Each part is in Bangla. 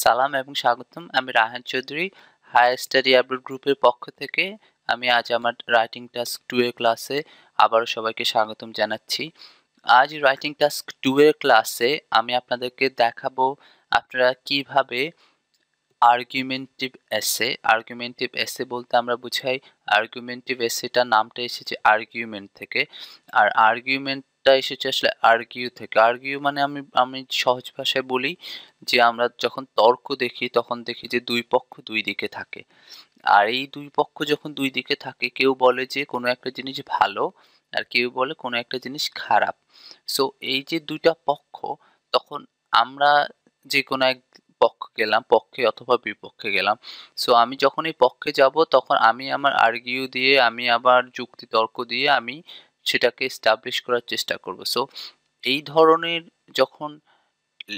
সালাম এবং স্বাগতম। আমি Raihan Chowdhury, higher study abroad গ্রুপের পক্ষ থেকে আমি আজ আমার রাইটিং টাস্ক 2 এর ক্লাসে আবারও সবাইকে স্বাগতম জানাচ্ছি। আজ রাইটিং টাস্ক 2 এর ক্লাসে আমি আপনাদেরকে দেখাবো আপনারা কিভাবে আর্গুমেন্টিভ এসে বলতে আমরা বুঝাই আর্গুমেন্টিভ এসেটার নামটা এসেছে আর্গুমেন্ট থেকে, আর আর্গুমেন্টটা এসেছে আসলে আর্গিউ থেকে। আর্গিউ মানে আমি সহজ ভাষায় বলি যে আমরা যখন তর্ক দেখি তখন দেখি যে দুই পক্ষ দুই দিকে থাকে, আর এই দুই পক্ষ যখন দুই দিকে থাকে কেউ বলে যে কোনো একটা জিনিস ভালো আর কেউ বলে কোনো একটা জিনিস খারাপ। সো এই যে দুইটা পক্ষ, তখন আমরা যে কোনো এক পক্ষে অথবা বিপক্ষে গেলাম। সো আমি যখন এই পক্ষে যাব তখন আমি আমার আর্গিউ দিয়ে আমি আবার যুক্তি তর্ক দিয়ে আমি সেটাকে এস্টাবলিশ করার চেষ্টা করব। সো এই ধরনের যখন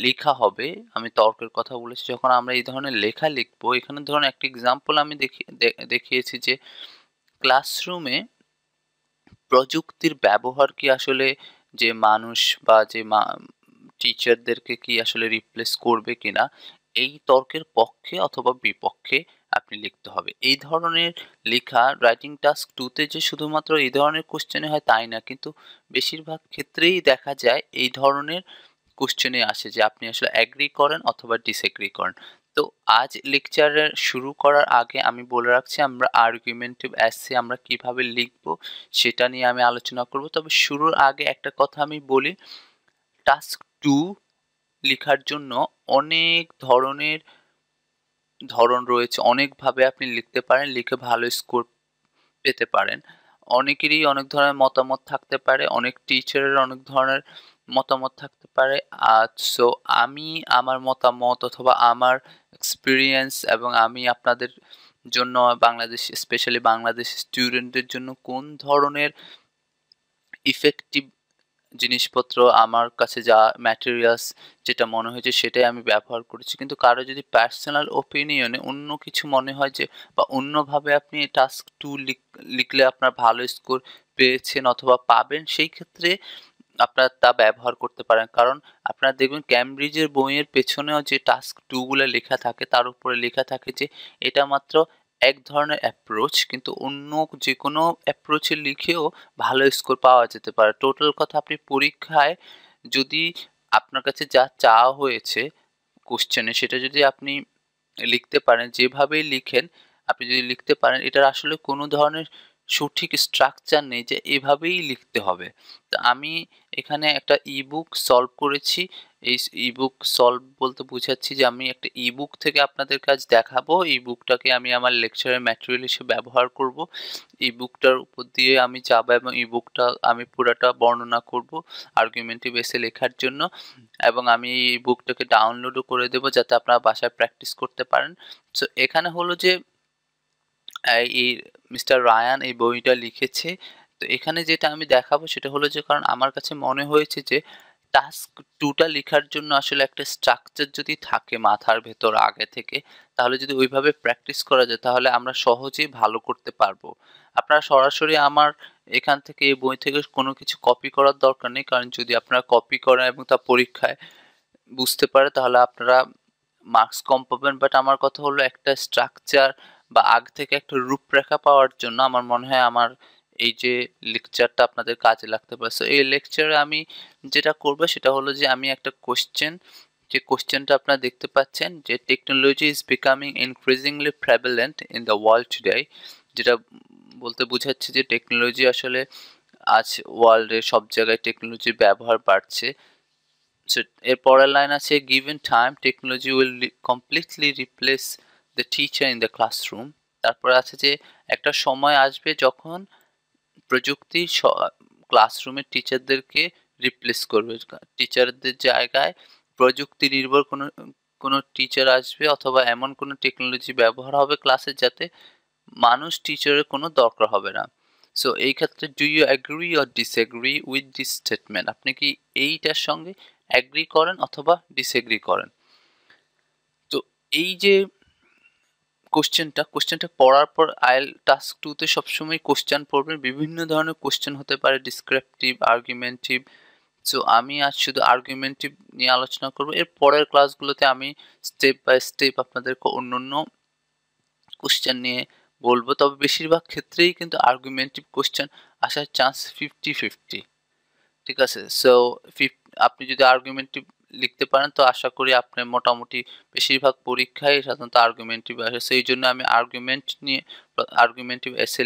লেখা হবে, আমি তর্কের কথা বলেছি, যখন আমরা এই ধরনের লেখা লিখবো, এখানে ধরুন একটা এক্সাম্পল আমি দেখিয়েছি যে ক্লাসরুমে প্রযুক্তির ব্যবহার কি আসলে যে মানুষ বা যে টিচারদেরকে কি আসলে রিপ্লেস করবে কিনা, এই তর্কের পক্ষে অথবা বিপক্ষে আপনি লিখতে হবে। এই ধরনের লেখা রাইটিং টাস্ক 2 তে যে শুধুমাত্র এই ধরনের কোশ্চেনে হয় তাই না, কিন্তু বেশিরভাগ ক্ষেত্রেই দেখা যায় এই ধরনের কোশ্চেনে আসে যে আপনি আসলে অ্যাগ্রি করেন অথবা ডিসএগ্রি করেন। তো আজ লেকচারের শুরু করার আগে আমি বলে রাখছি আমরা আর্গুমেন্টিভ এসে আমরা কিভাবে লিখবো সেটা নিয়ে আমি আলোচনা করব। তবে শুরুর আগে একটা কথা আমি বলি, টাস্ক 2 লেখার জন্য অনেক ধরনের ধরন রয়েছে, অনেকভাবে আপনি লিখতে পারেন, লিখে ভালো স্কোর পেতে পারেন। অনেকেরই অনেক ধরনের মতামত থাকতে পারে, অনেক টিচারের অনেক ধরনের মতামত থাকতে পারে। সো আমি আমার মতামত অথবা আমার এক্সপিরিয়েন্স এবং আমি আপনাদের জন্য বাংলাদেশ, স্পেশালি বাংলাদেশ স্টুডেন্টদের জন্য কোন ধরনের ইফেক্টিভ জিনিসপত্র আমার কাছে যা ম্যাটেরিয়ালস যেটা মনে হয়েছে সেটাই আমি ব্যবহার করেছি। কিন্তু কারো যদি পার্সোনাল ওপিনিয়নে অন্য কিছু মনে হয় যে বা অন্যভাবে আপনি টাস্ক 2 লিখলে আপনার ভালো স্কোর পেয়েছেন অথবা পাবেন, সেই ক্ষেত্রে আপনারা তা ব্যবহার করতে পারেন। কারণ আপনারা দেখবেন ক্যামব্রিজের বইয়ের পেছনেও যে টাস্ক 2 গুলা লেখা থাকে তার উপরে লেখা থাকে যে এটা মাত্র এক ধরনের অ্যাপ্রোচ, কিন্তু অন্য যেকোনো অ্যাপ্রোচে লিখেও ভালো স্কোর পাওয়া যেতে পারে। টোটাল কথা, আপনি পরীক্ষায় যদি আপনার কাছে যা চাওয়া হয়েছে কোশ্চেনে সেটা যদি আপনি লিখতে পারেন, যেভাবেই লিখেন আপনি যদি লিখতে পারেন, এটার আসলে কোনো ধরনের সঠিক স্ট্রাকচার নেই যে এভাবেই লিখতে হবে। তো আমি এখানে একটা ইবুক সলভ করেছি। এই ইবুক সলভ বলতে বোঝাচ্ছি যে আমি একটা ইবুক থেকে আপনাদের কাজ দেখাবো। ইবুকটাকে আমি আমার লেকচারের ম্যাটেরিয়াল হিসেবে ব্যবহার করব। ইবুকটার উপর দিয়ে আমি যাব এবং ইবুকটা আমি পুরাটা বর্ণনা করব আর্গুমেন্টিভ এসে লেখার জন্য, এবং আমি এই বুকটাকে ডাউনলোডও করে দেবো যাতে আপনারা বাসায় প্র্যাকটিস করতে পারেন। সো এখানে হলো যে এই মিস্টার রায়ান এই বইটা লিখেছে। তো এখানে যেটা আমি দেখাবো সেটা হলো যে, কারণ আমার কাছে মনে হয়েছে যে টাস্ক 2 টা লেখার জন্য আসলে একটা স্ট্রাকচার যদি থাকে মাথার ভেতর আগে থেকে, তাহলে যদি ওইভাবে প্র্যাকটিস করা যায় তাহলে আমরা সহজেই ভালো করতে পারবো। আপনারা সরাসরি আমার এখান থেকে এই বই থেকে কোনো কিছু কপি করার দরকার নেই, কারণ যদি আপনারা কপি করেন এবং তা পরীক্ষায় বুঝতে পারে তাহলে আপনারা মার্কস কম পাবেন। বাট আমার কথা হলো একটা স্ট্রাকচার বা আগ থেকে একটা রূপরেখা পাওয়ার জন্য আমার মনে হয় আমার এই যে লেকচারটা আপনাদের কাজে লাগতে পারে। সো এই লেকচারে আমি যেটা করবো সেটা হলো যে আমি একটা কোশ্চেন, যে কোশ্চেনটা আপনারা দেখতে পাচ্ছেন যে technology is becoming increasingly prevalent in the world today, যেটা বলতে বোঝাচ্ছে যে টেকনোলজি আসলে আজ ওয়ার্ল্ডে সব জায়গায় টেকনোলজির ব্যবহার বাড়ছে। সো এর পরের লাইন আছে, given time technology will completely replace the teacher in the classroom. তারপরে আছে যে একটা সময় আসবে যখন প্রযুক্তি ক্লাসরুমের টিচারদেরকে রিপ্লেস করবে। টিচারদের জায়গায় প্রযুক্তি নির্ভর কোনো কোনো টিচার আসবে অথবা এমন কোনো টেকনোলজি ব্যবহার হবে ক্লাসে যাতে মানুষ টিচারের কোনো দরকার হবে না। সো এই ক্ষেত্রে do you agree or disagree with this statement? আপনি কি এইটার সঙ্গে অ্যাগ্রি করেন অথবা ডিসএগ্রি করেন? তো এই যে কোশ্চেনটা পড়ার পর আইএল টাস্ক 2 তে সবসময় কোশ্চেন পড়বেন। বিভিন্ন ধরনের কোশ্চেন হতে পারে, ডিসক্রিপটিভ, আর্গুমেন্টিভ, সো আমি আজ শুধু আর্গুমেন্টিভ নিয়ে আলোচনা করব। এর পরের ক্লাসগুলোতে আমি স্টেপ বাই স্টেপ আপনাদেরকে অন্যান্য কোশ্চেন নিয়ে বলবো। তবে বেশিরভাগ ক্ষেত্রেই কিন্তু আর্গুমেন্টিভ কোশ্চেন আসার চান্স 50-50। ঠিক আছে? সো আপনি যদি আর্গুমেন্টিভ লিখতে পারেন তো আশা করি আপনার মোটামুটি বেশিরভাগ পরীক্ষায় সাধারণত আর্গুমেন্টিভ আসে। সেই জন্য আমি আর্গুমেন্টিভ এসে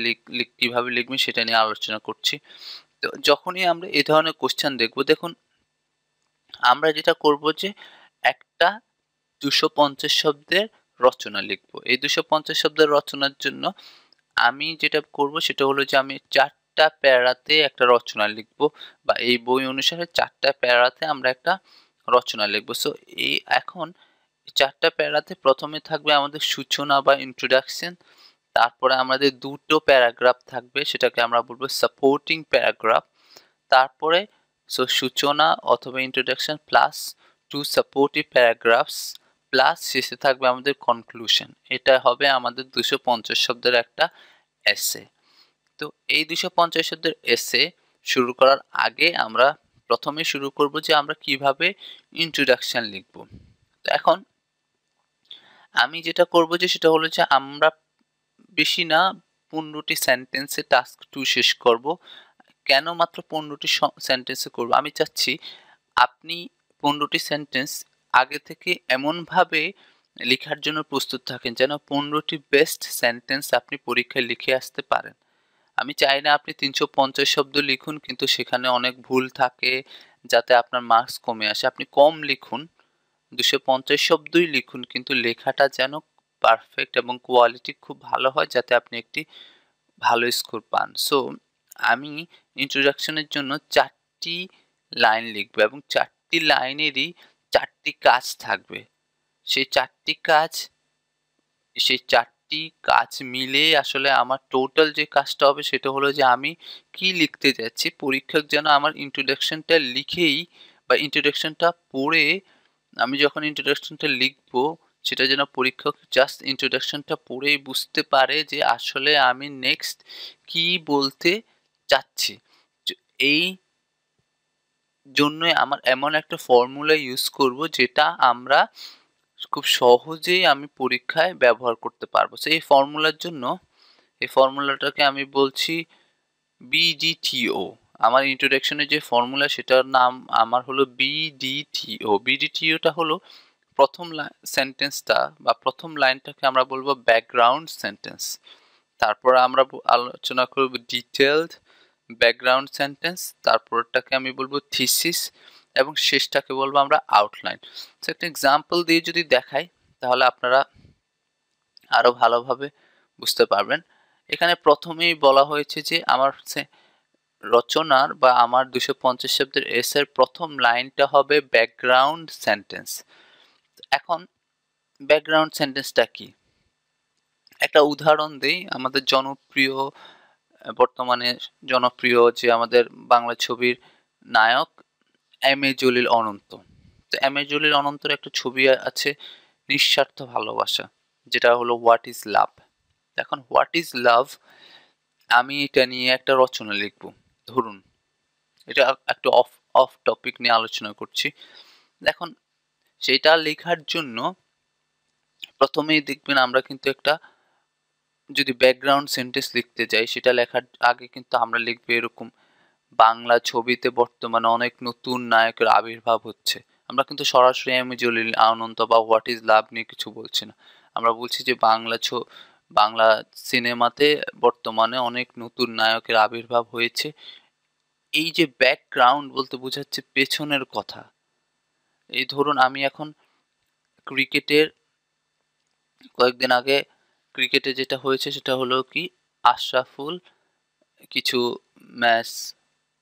কিভাবে লিখবেন সেটা নিয়ে আলোচনা করছি। তো যখনই আমরা এই ধরনের কোশ্চেন দেখবো, দেখুন আমরা যেটা করব যে একটা 250 শব্দের রচনা লিখব। এই 250 শব্দের রচনার জন্য আমি যেটা করব সেটা হলো যে আমি 4টা প্যারাতে একটা রচনা লিখব, বা এই বই অনুসারে 4টা প্যারাতে আমরা একটা রচনা লিখব। সো এখন 4টা প্যারাতে প্রথমে থাকবে আমাদের সূচনা বা ইন্ট্রোডাকশন, তারপরে আমাদের দুটো প্যারাগ্রাফ থাকবে, সেটাকে আমরা বলবো সাপোর্টিং প্যারাগ্রাফ। তারপরে সূচনা অথবা introduction plus 2 supportive paragraphs plus শেষে থাকবে আমাদের কনক্লুশন। এটা হবে আমাদের 250 শব্দের একটা এসে। তো এই 250 শব্দের এসে শুরু করার আগে আমরা প্রথমে শুরু করব যে আমরা কিভাবে ইন্ট্রোডাকশন লিখব। তো এখন আমি যেটা করব যে সেটা হলো যে আমরা বেশি না 15টি সেন্টেন্সে টাস্ক 2 শেষ করব। কেন মাত্র 15টি সেন্টেন্সে করব? আমি চাচ্ছি আপনি 15টি সেন্টেন্স আগে থেকে এমনভাবে লেখার জন্য প্রস্তুত থাকেন যেন 15টি বেস্ট সেন্টেন্স আপনি পরীক্ষায় লিখে আসতে পারেন। আমি চাই না আপনি 350 শব্দ লিখুন কিন্তু সেখানে অনেক ভুল থাকে, যাতে আপনার মার্কস কমে আসে। আপনি কম লিখুন, 250 শব্দই লিখুন, কিন্তু লেখাটা যেন পারফেক্ট এবং কোয়ালিটি খুব ভালো হয়, যাতে আপনি একটি ভালো স্কোর পান। সো আমি ইন্ট্রোডাকশনের জন্য 4টি লাইন লিখব এবং 4টি লাইনেরই 4টি কাজ থাকবে। সেই 4টি কাজ মিলে আসলে আমার টোটাল যে কাজটা হবে সেটা হলো যে আমি কি লিখতে যাচ্ছি, পরীক্ষক যেন আমার ইন্ট্রোডাকশনটা লিখেই বা ইন্ট্রোডাকশনটা পড়ে, আমি যখন ইন্ট্রোডাকশনটা লিখবো সেটা যেন পরীক্ষক জাস্ট ইন্ট্রোডাকশনটা পড়েই বুঝতে পারে যে আসলে আমি নেক্সট কি বলতে চাচ্ছি। এই জন্যই আমার এমন একটা ফর্মুলা ইউজ করব যেটা আমরা খুব সহজেই আমি পরীক্ষায় ব্যবহার করতে পারবো। সো এই ফর্মুলার জন্য এই ফর্মুলাটাকে আমি বলছি BDTO। আমার ইন্ট্রোডাকশনের যে ফর্মুলা সেটার নাম আমার হলো BDTO। BDTOটা হলো প্রথম সেন্টেন্সটা বা প্রথম লাইনটাকে আমরা বলবো ব্যাকগ্রাউন্ড সেন্টেন্স, তারপর আমরা আলোচনা করব ডিটেলড ব্যাকগ্রাউন্ড সেন্টেন্স, তারপরটাকে আমি বলবো থিসিস এবং শেষটাকে বলবো আমরা আউটলাইন। তো একটা এক্সাম্পল দিয়ে যদি দেখাই তাহলে আপনারা আরো ভালোভাবে বুঝতে পারবেন। এখানে প্রথমেই বলা হয়েছে যে আমার রচনার বা আমার 250 শব্দের এসের প্রথম লাইনটা হবে ব্যাকগ্রাউন্ড সেন্টেন্স। এখন ব্যাকগ্রাউন্ড সেন্টেন্সটা কি? একটা উদাহরণ দেই। আমাদের বর্তমানে জনপ্রিয় যে আমাদের বাংলা ছবির নায়ক এম.এ. জলিল অনন্ত। তো এম.এ. জলিল অনন্তর একটা ছবি আছে নিঃস্বার্থ ভালোবাসা, যেটা হলো হোয়াট ইজ লাভ। এখন হোয়াট ইজ লাভ, আমি এটা নিয়ে একটা রচনা লিখব। ধরুন এটা একটু অফ টপিক নিয়ে আলোচনা করছি। দেখুন সেটা লেখার জন্য প্রথমেই দেখবেন আমরা কিন্তু একটা, যদি ব্যাকগ্রাউন্ড সেন্টেন্স লিখতে যাই সেটা লেখার আগে কিন্তু আমরা লিখবো এরকম: বাংলা ছবিতে বর্তমানে অনেক নতুন নায়কের আবির্ভাব হচ্ছে। আমরা কিন্তু সরাসরি এম জলিল আনন্ত বা হোয়াট ইজ লাভ নিয়ে কিছু বলছি না। আমরা বলছি যে বাংলা সিনেমাতে বর্তমানে অনেক নতুন নায়কের আবির্ভাব হয়েছে। এই যে ব্যাকগ্রাউন্ড বলতে বোঝাচ্ছে পেছনের কথা। এই ধরুন আমি এখন ক্রিকেটের কয়েকদিন আগে ক্রিকেটে যেটা হয়েছে সেটা হলো কি, আশরাফুল কিছু ম্যাচ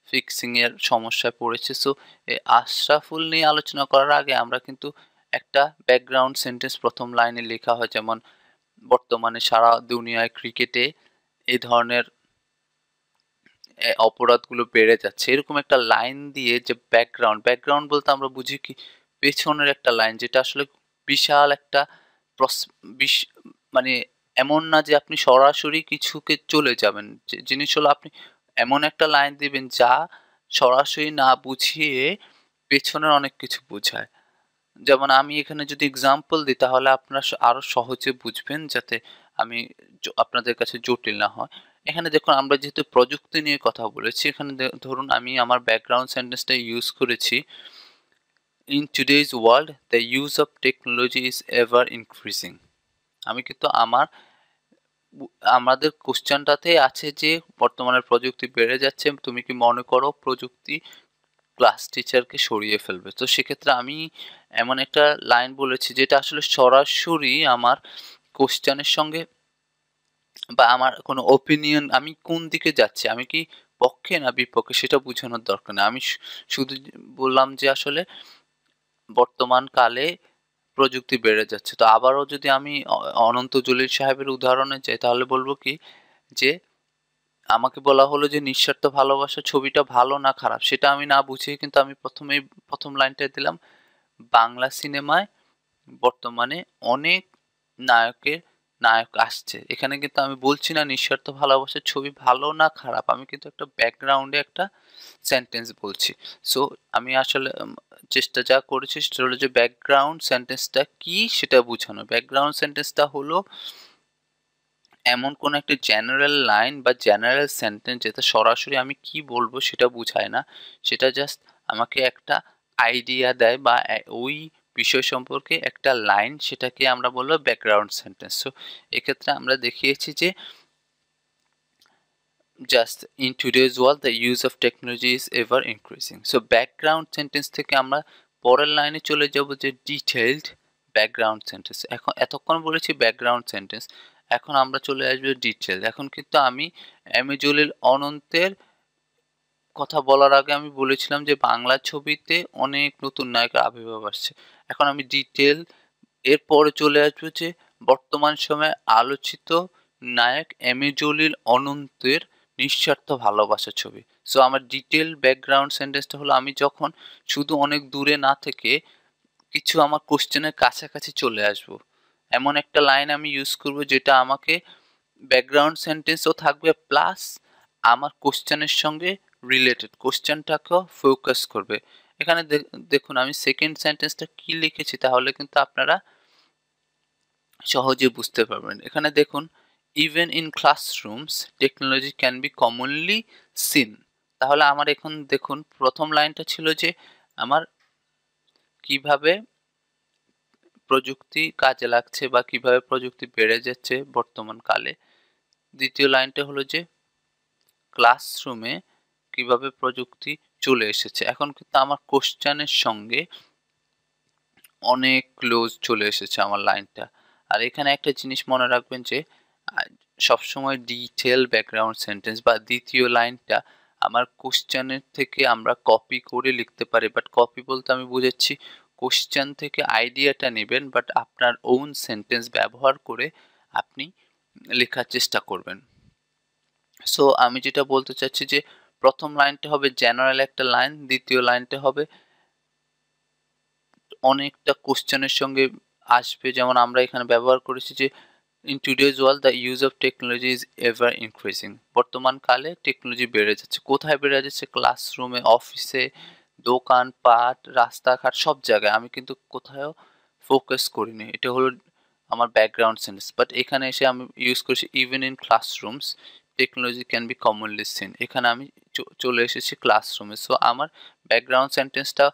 ফিক্সিং এর সমস্যায় পড়েছে। সো এই আশরাফুল নিয়ে আলোচনা করার আগে আমরা কিন্তু একটা ব্যাকগ্রাউন্ড সেন্টেন্স প্রথম লাইনে লেখা হয়, যেমন বর্তমানে সারা দুনিয়ায় ক্রিকেটে এই ধরনের অপরাধগুলো বেড়ে যাচ্ছে, এরকম একটা লাইন দিয়ে যে ব্যাকগ্রাউন্ড বলতে আমরা বুঝি কি পেছনের একটা লাইন, যেটা আসলে বিশাল একটা মানে এমন না যে আপনি সরাসরি কিছুকে চলে যাবেন। জিনিস হলো আপনি এমন একটা লাইন দিবেন যা সরাসরি না বুঝিয়ে পেছনের অনেক কিছু বোঝায়। যেমন আমি এখানে যদি এক্সাম্পল দিই তাহলে আপনারা আরো সহজে বুঝবেন, যাতে আমি আপনাদের কাছে জটিল না হয়। এখানে দেখুন, আমরা যেহেতু প্রযুক্তি নিয়ে কথা বলেছি, এখানে ধরুন আমি আমার ব্যাকগ্রাউন্ড সেন্টেন্সটা ইউজ করেছি, in today's world the use of technology is ever increasing. আমি কিন্তু আমাদের কোশ্চেনটাতেই আছে যে বর্তমানে প্রযুক্তি বেড়ে যাচ্ছে, তুমি কি মনে করো প্রযুক্তি ক্লাস টিচারকে সরিয়ে ফেলবে? তো সেক্ষেত্রে আমি এমন একটা লাইন বলেছি যেটা আসলে সরাসরি আমার কোশ্চেনের সঙ্গে বা আমার কোনো ওপিনিয়ন, আমি কোন দিকে যাচ্ছি, আমি কি পক্ষে না বিপক্ষে সেটা বোঝানোর দরকার নেই। আমি শুধু বললাম যে আসলে বর্তমান কালে প্রযুক্তি বেড়ে যাচ্ছে। তো আবারও যদি আমি অনন্ত জলিল সাহেবের উদাহরণে যাই তাহলে বলব কি, যে আমাকে বলা হলো যে নিঃস্বার্থ ভালোবাসা ছবিটা ভালো না খারাপ সেটা আমি না বুঝিয়ে কিন্তু আমি প্রথম লাইনটায় দিলাম, বাংলা সিনেমায় বর্তমানে অনেক নায়ক আসছে। এখানে কিন্তু আমি বলছি না নিঃস্বার্থ ভালোবাসার ছবি ভালো না খারাপ, আমি কিন্তু একটা ব্যাকগ্রাউন্ডে একটা সেন্টেন্স বলছি। সো আমি আসলে চেষ্টা যা করেছি সেটা হলো যে ব্যাকগ্রাউন্ড সেন্টেন্সটা কি সেটা বোঝানো। ব্যাকগ্রাউন্ড সেন্টেন্সটা হলো এমন কোনো একটা জেনারেল লাইন বা জেনারেল সেন্টেন্স যেটা সরাসরি আমি কি বলবো সেটা বুঝায় না, সেটা জাস্ট আমাকে একটা আইডিয়া দেয় বা ওই বিষয় সম্পর্কে একটা লাইন, সেটাকে আমরা বলবো ব্যাকগ্রাউন্ড সেন্টেন্স। সো এক্ষেত্রে আমরা দেখিয়েছি যে just in today's world the use of technology is ever increasing. So background sentence থেকে আমরা পরের লাইনে চলে যাব যে ডিটেইলড ব্যাকগ্রাউন্ড সেন্টেন্স। এখন এতক্ষণ বলেছি ব্যাকগ্রাউন্ড সেন্টেন্স, এখন আমরা চলে আসবো ডিটেইল। এখন কিন্তু আমি এম এ জলিল অনন্তের কথা বলার আগে আমি বলেছিলাম যে বাংলা ছবিতে অনেক নতুন নায়কের আবির্ভাব আসছে। এখন আমি ডিটেইল এরপরে চলে আসবো যে বর্তমান সময়ে আলোচিত নায়ক এম এ জলিল অনন্তের নিঃস্বার্থ ভালোবাসা ছবি। সো আমার ডিটেইল ব্যাকগ্রাউন্ড সেন্টেন্সটা হলো, আমি যখন শুধু অনেক দূরে না থেকে কিছু আমার কোশ্চেনের কাছাকাছি চলে আসবো, এমন একটা লাইন আমি ইউজ করবো যেটা আমাকে ব্যাকগ্রাউন্ড সেন্টেন্সও থাকবে প্লাস আমার কোশ্চেনের সঙ্গে রিলেটেড, কোশ্চেনটাকেও ফোকাস করবে। এখানে দেখুন আমি সেকেন্ড সেন্টেন্সটা কি লিখেছি তাহলে কিন্তু আপনারা সহজে বুঝতে পারবেন। এখানে দেখুন, even in classrooms technology can be commonly seen. তাহলে আমার এখন দেখুন প্রথম লাইনটা ছিল যে আমার কিভাবে প্রযুক্তি কাজে লাগছে বা কিভাবে প্রযুক্তি বেড়ে যাচ্ছে বর্তমান কালে। দ্বিতীয় লাইনটা হলো যে ক্লাসরুমে কিভাবে প্রযুক্তি চলে এসেছে। এখন কিন্তু আমার কোশ্চেনের সঙ্গে অনেক ক্লোজ চলে এসেছে আমার লাইনটা। আর এখানে একটা জিনিস মনে রাখবেন যে সবসময় ডিটেল ব্যাকগ্রাউন্ড সেন্টেন্স বা দ্বিতীয় লাইনটা আমার কোশ্চেনের থেকে আমরা কপি করে লিখতে পারি, বাট কপি বলতে আমি বুঝাচ্ছি কোশ্চেন থেকে আইডিয়াটা নেবেন বাট আপনার ওন সেন্টেন্স ব্যবহার করে আপনি লেখার চেষ্টা করবেন। সো আমি যেটা বলতে চাচ্ছি যে প্রথম লাইনটা হবে জেনারেল একটা লাইন, দ্বিতীয় লাইনটা হবে অনেকটা কোশ্চেনের সঙ্গে আসবে, যেমন আমরা এখানে ব্যবহার করেছি যে in today's world the use of technology is ever increasing. বর্তমান কালে টেকনোলজি বেড়ে যাচ্ছে। কোথায় বেড়ে যাচ্ছে? ক্লাসরুমে, অফিসে, দোকানপাট, রাস্তাঘাট সব জায়গায়। আমি কিন্তু কোথাও ফোকাস করিনি। এটা হলো আমার ব্যাকগ্রাউন্ড সেন্টেন্স। বাট এখানে এসে আমি ইউজ করেছি even in classrooms technology can be commonly seen. এখানে আমি চলে এসেছি ক্লাসরুমে। সো আমার ব্যাকগ্রাউন্ড সেন্টেন্সটা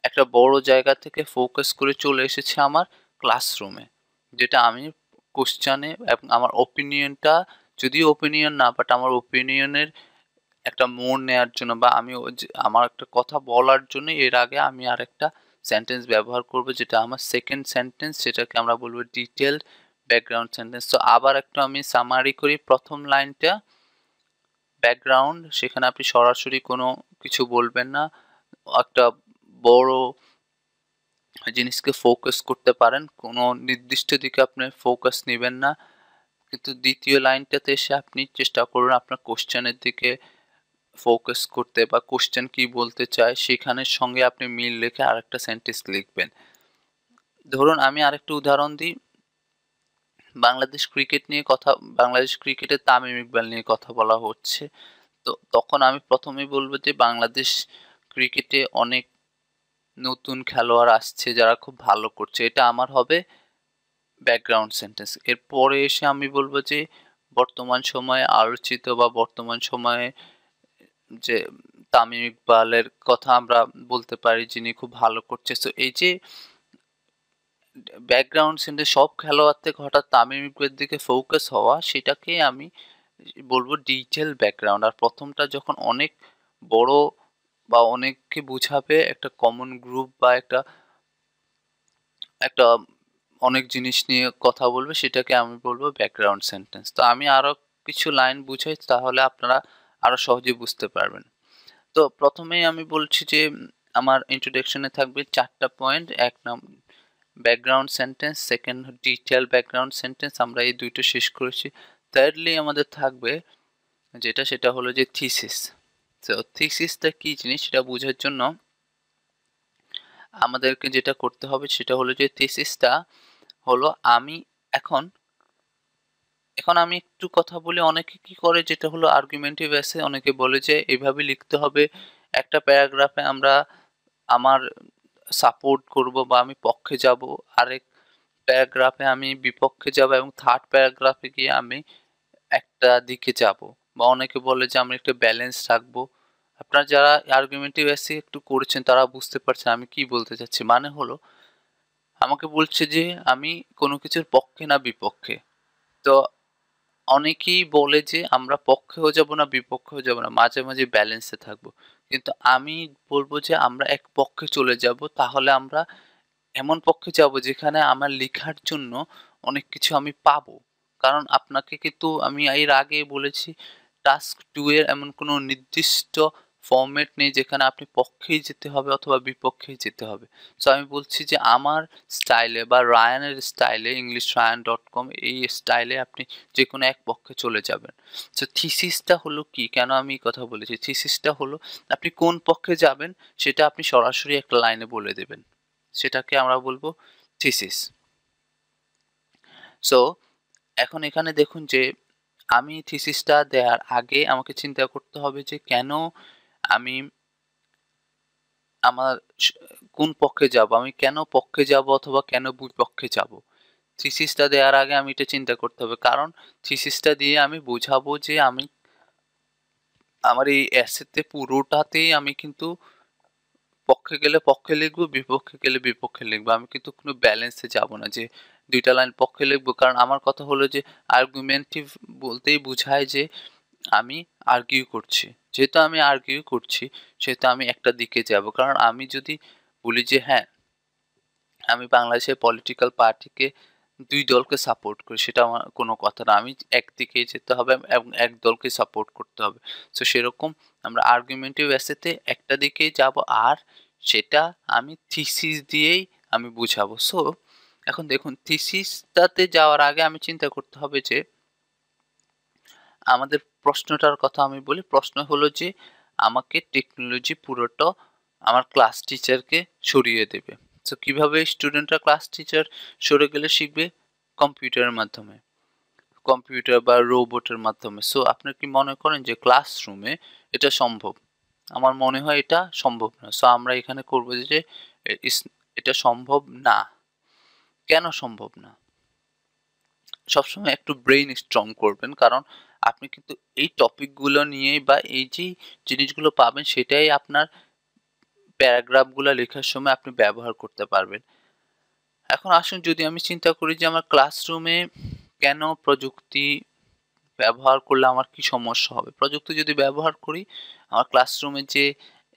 একটা বড় জায়গা থেকে ফোকাস করে চলে এসেছে আমার ক্লাসরুমে, যেটা আমি কোশ্চেনে এবং আমার ওপিনিয়নটা, যদিও ওপিনিয়ন না বাট আমার ওপিনিয়নের একটা মোড় নেওয়ার জন্য বা আমি আমার একটা কথা বলার জন্য এর আগে আমি আরেকটা সেন্টেন্স ব্যবহার করব যেটা আমার সেকেন্ড সেন্টেন্স, সেটাকে আমরা বলবো ডিটেলড ব্যাকগ্রাউন্ড সেন্টেন্স। তো আবার একটু আমি সামারি করি। প্রথম লাইনটা ব্যাকগ্রাউন্ড, সেখানে আপনি সরাসরি কোনো কিছু বলবেন না, একটা বড় জিনিসকে ফোকাস করতে পারেন, কোনো নির্দিষ্ট দিকে আপনি ফোকাস নেবেন না। কিন্তু দ্বিতীয় লাইনটাতে এসে আপনি চেষ্টা করুন আপনার কোশ্চেনের দিকে ফোকাস করতে বা কোশ্চেন কি বলতে চায় সেখানের সঙ্গে আপনি মিল রেখে আরেকটা সেন্টেন্স লিখবেন। ধরুন আমি আরেকটা উদাহরণ দিই, বাংলাদেশ ক্রিকেটের তামিম ইকবাল নিয়ে কথা বলা হচ্ছে। তো তখন আমি প্রথমেই বলবো যে বাংলাদেশ ক্রিকেটে অনেক নতুন খেলোয়াড় আসছে যারা খুব ভালো করছে, এটা আমার হবে ব্যাকগ্রাউন্ড সেন্টেন্স। এরপরে এসে আমি বলবো যে বর্তমান সময়ে আলোচিত বা বর্তমান সময়ে যে তামিম ইকবালের কথা আমরা বলতে পারি যিনি খুব ভালো করছে। তো এই যে ব্যাকগ্রাউন্ড সেন্টেন্স সব খেলোয়াড় থেকে হঠাৎ তামিম ইকবালের দিকে ফোকাস হওয়া, সেটাকে আমি বলবো ডিটেল ব্যাকগ্রাউন্ড। আর প্রথমটা যখন অনেক বড় বা অনেককে বুঝাবে, একটা কমন গ্রুপ বা একটা একটা অনেক জিনিস নিয়ে কথা বলবে, সেটাকে আমি বলবো ব্যাকগ্রাউন্ড সেন্টেন্স। তো আমি আরো কিছু লাইন বুঝাই, তাহলে আপনারা আরো সহজে বুঝতে পারবেন। তো প্রথমেই আমি বলছি যে আমার ইন্ট্রোডাকশনে থাকবে 4টা পয়েন্ট। এক নম্বর background sentence, second detail background sentence, আমরা এই দুইটা শেষ করেছি। থার্ডলি আমাদের থাকবে সেটা হলো যে থিসিস। তো থিসিসটা কি জিনিস সেটা বোঝার জন্য আমাদেরকে যেটা করতে হবে সেটা হলো যে থিসিসটা হলো আমি এখন এখন আমি একটু কথা বলি। অনেকে কি করে যেটা হলো আর্গুমেন্টিভ এসে, অনেকে বলে যে এইভাবে লিখতে হবে, একটা প্যারাগ্রাফে আমরা আমার সাপোর্ট করব বা আমি পক্ষে যাব, আরেক প্যারাগ্রাফে আমি বিপক্ষে যাব, এবং থার্ড প্যারাগ্রাফে গিয়ে আমি একটা দিকে যাব। বা অনেকে বলে যে আমি একটা ব্যালেন্স রাখবো। আপনারা যারা আর্গুমেন্টিভ এসে একটু করেছেন তারা বুঝতে পারছেন আমি কি বলতে চাচ্ছি। মানে হলো আমাকে বলছে যে আমি কোনো কিছুর পক্ষে না বিপক্ষে। তো অনেকেই বলে যে আমরা পক্ষেও যাব না বিপক্ষেও যাব না, মাঝে মাঝে ব্যালেন্সে থাকবো। কিন্তু আমি বলবো যে আমরা এক পক্ষে চলে যাব, তাহলে আমরা এমন পক্ষে যাব যেখানে আমার লেখার জন্য অনেক কিছু আমি পাবো। কারণ আপনাকে কিন্তু আমি এর আগে বলেছি টাস্ক 2 এর এমন কোনো নির্দিষ্ট ফরম্যাট নেই যেখানে আপনি পক্ষেই যেতে হবে অথবা বিপক্ষেই যেতে হবে। সো আমি বলছি যে আমার স্টাইলে বা রায়ানের স্টাইলে, ইংলিশ রায়ান ডট কম, এই স্টাইলে আপনি যে কোনো এক পক্ষে চলে যাবেন। সো থিসিসটা হলো কি, কেন আমি এই কথা বলেছি, থিসিসটা হলো আপনি কোন পক্ষে যাবেন সেটা আপনি সরাসরি একটা লাইনে বলে দেবেন, সেটাকে আমরা বলবো থিসিস। সো এখন এখানে দেখুন যে আমি থিসিসটা দেওয়ার আগে আমাকে চিন্তা করতে হবে যে কেন আমি আমার কোন পক্ষে যাব, আমি কেন পক্ষে যাব অথবা কেন বিপক্ষে যাব। থিসিসটা দেওয়ার আগে আমি এটা চিন্তা করতে হবে, কারণ থিসিসটা দিয়ে আমি বোঝাবো যে আমি আমার এই এসেতে পুরোটাতেই আমি কিন্তু পক্ষে গেলে পক্ষে লিখবো, বিপক্ষে গেলে বিপক্ষে লিখবো। আমি কিন্তু কোনো ব্যালেন্সে যাব না যে দুইটা লাইন পক্ষে লিখবো। কারণ আমার কথা হলো যে আর্গুমেন্টিভ বলতেই বোঝায় যে আমি আর্গিউ করছি। যেহেতু আমি আর্গিউ করছি সেহেতু আমি একটা দিকে যাব। কারণ আমি যদি বলি যে হ্যাঁ আমি বাংলাদেশের পলিটিক্যাল পার্টিকে 2 দলকে সাপোর্ট করি, সেটা আমার কোনো কথা না। আমি একদিকেই যেতে হবে এবং এক দলকে সাপোর্ট করতে হবে। সো সেরকম আমরা আর্গুমেন্টিভ এসেতে একটা দিকেই যাব, আর সেটা আমি থিসিস দিয়েই আমি বুঝাবো। সো এখন দেখুন থিসিসটাতে যাওয়ার আগে আমি চিন্তা করতে হবে যে আমাদের প্রশ্নটার কথা আমি বলি। প্রশ্ন হলো যে আমাকে টেকনোলজি পুরোটা আমার ক্লাস টিচারকে সরিয়ে দেবে। তো কিভাবে স্টুডেন্টরা ক্লাস টিচার সরে গেলে শিখবে? কম্পিউটারের মাধ্যমে, কম্পিউটার বা রোবটের মাধ্যমে। সো আপনি কি মনে করেন যে ক্লাসরুমে এটা সম্ভব? আমার মনে হয় এটা সম্ভব না। সো আমরা এখানে করবো যে এটা সম্ভব না। কেন সম্ভব না? সবসময় একটু ব্রেইন স্ট্রং করবেন, কারণ আপনি কিন্তু এই টপিকগুলো নিয়েই বা এই যে জিনিসগুলো পাবেন সেটাই আপনার প্যারাগ্রাফগুলো লেখার সময় আপনি ব্যবহার করতে পারবেন। এখন আসুন যদি আমি চিন্তা করি যে আমার ক্লাসরুমে কেন প্রযুক্তি ব্যবহার করলে আমার কি সমস্যা হবে। প্রযুক্তি যদি ব্যবহার করি আমার ক্লাসরুমে যে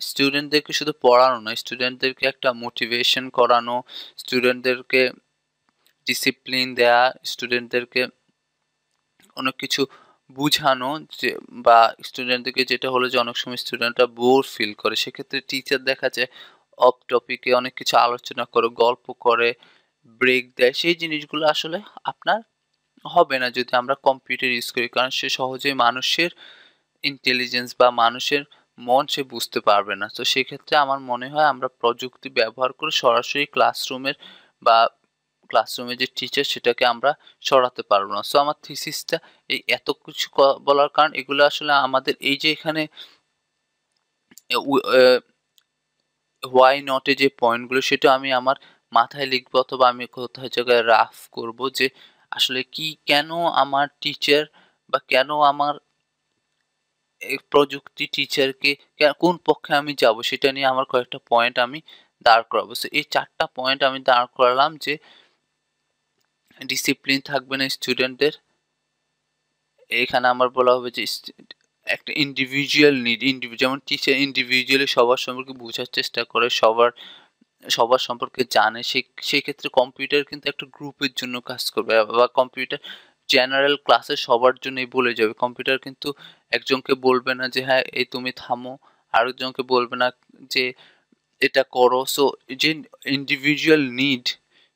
স্টুডেন্টদেরকে শুধু পড়ানো নয়, স্টুডেন্টদেরকে একটা মোটিভেশন করানো, স্টুডেন্টদেরকে ডিসিপ্লিন দেয়া, স্টুডেন্টদেরকে অনেক কিছু বুঝানো, যে বা স্টুডেন্টদেরকে যেটা হলো যে অনেক সময় স্টুডেন্টরা বোর ফিল করে, সেক্ষেত্রে টিচার দেখা যায় অফ টপিকে অনেক কিছু আলোচনা করে, গল্প করে, ব্রেক দেয়। সেই জিনিসগুলো আসলে আপনার হবে না যদি আমরা কম্পিউটার ইউজ করি, কারণ সে সহজেই মানুষের ইন্টেলিজেন্স বা মানুষের মন সে বুঝতে পারবে না। তো সেক্ষেত্রে আমার মনে হয় আমরা প্রযুক্তি ব্যবহার করে সরাসরি ক্লাসরুমের বা ক্লাসরুমে যে টিচার সেটাকে আমরা সরাতে পারবো না। সো আমার থিসিসটা এই এত কিছু বলার কারণ এগুলো আসলে আমাদের এই যে এখানে হোয়াই নট এ যে পয়েন্টগুলো সেটা আমি আমার মাথায় লিখবো অথবা আমি কোথাও জায়গায় রাফ করব যে আসলে কি কেন আমার টিচার বা কেন আমার এই প্রযুক্তি টিচারকে কোন পক্ষে আমি যাব সেটা নিয়ে আমার কয়েকটা পয়েন্ট আমি দাঁড় করাবো। সো এই ৪ টা পয়েন্ট আমি দাঁড় করালাম যে ডিসিপ্লিন থাকবে না স্টুডেন্টদের। এখানে আমার বলা হবে যে একটা ইন্ডিভিজুয়াল নিড যেমন টিচার ইন্ডিভিজুয়ালি সবার সম্পর্কে বোঝার চেষ্টা করে, সবার সম্পর্কে জানে, সেই ক্ষেত্রে কম্পিউটার কিন্তু একটা গ্রুপের জন্য কাজ করবে বা কম্পিউটার জেনারেল ক্লাসে সবার জন্যই বলে যাবে। কম্পিউটার কিন্তু একজনকে বলবে না যে হ্যাঁ এই তুমি থামো, আরেকজনকে বলবে না যে এটা করো। সো যে ইন্ডিভিজুয়াল নিড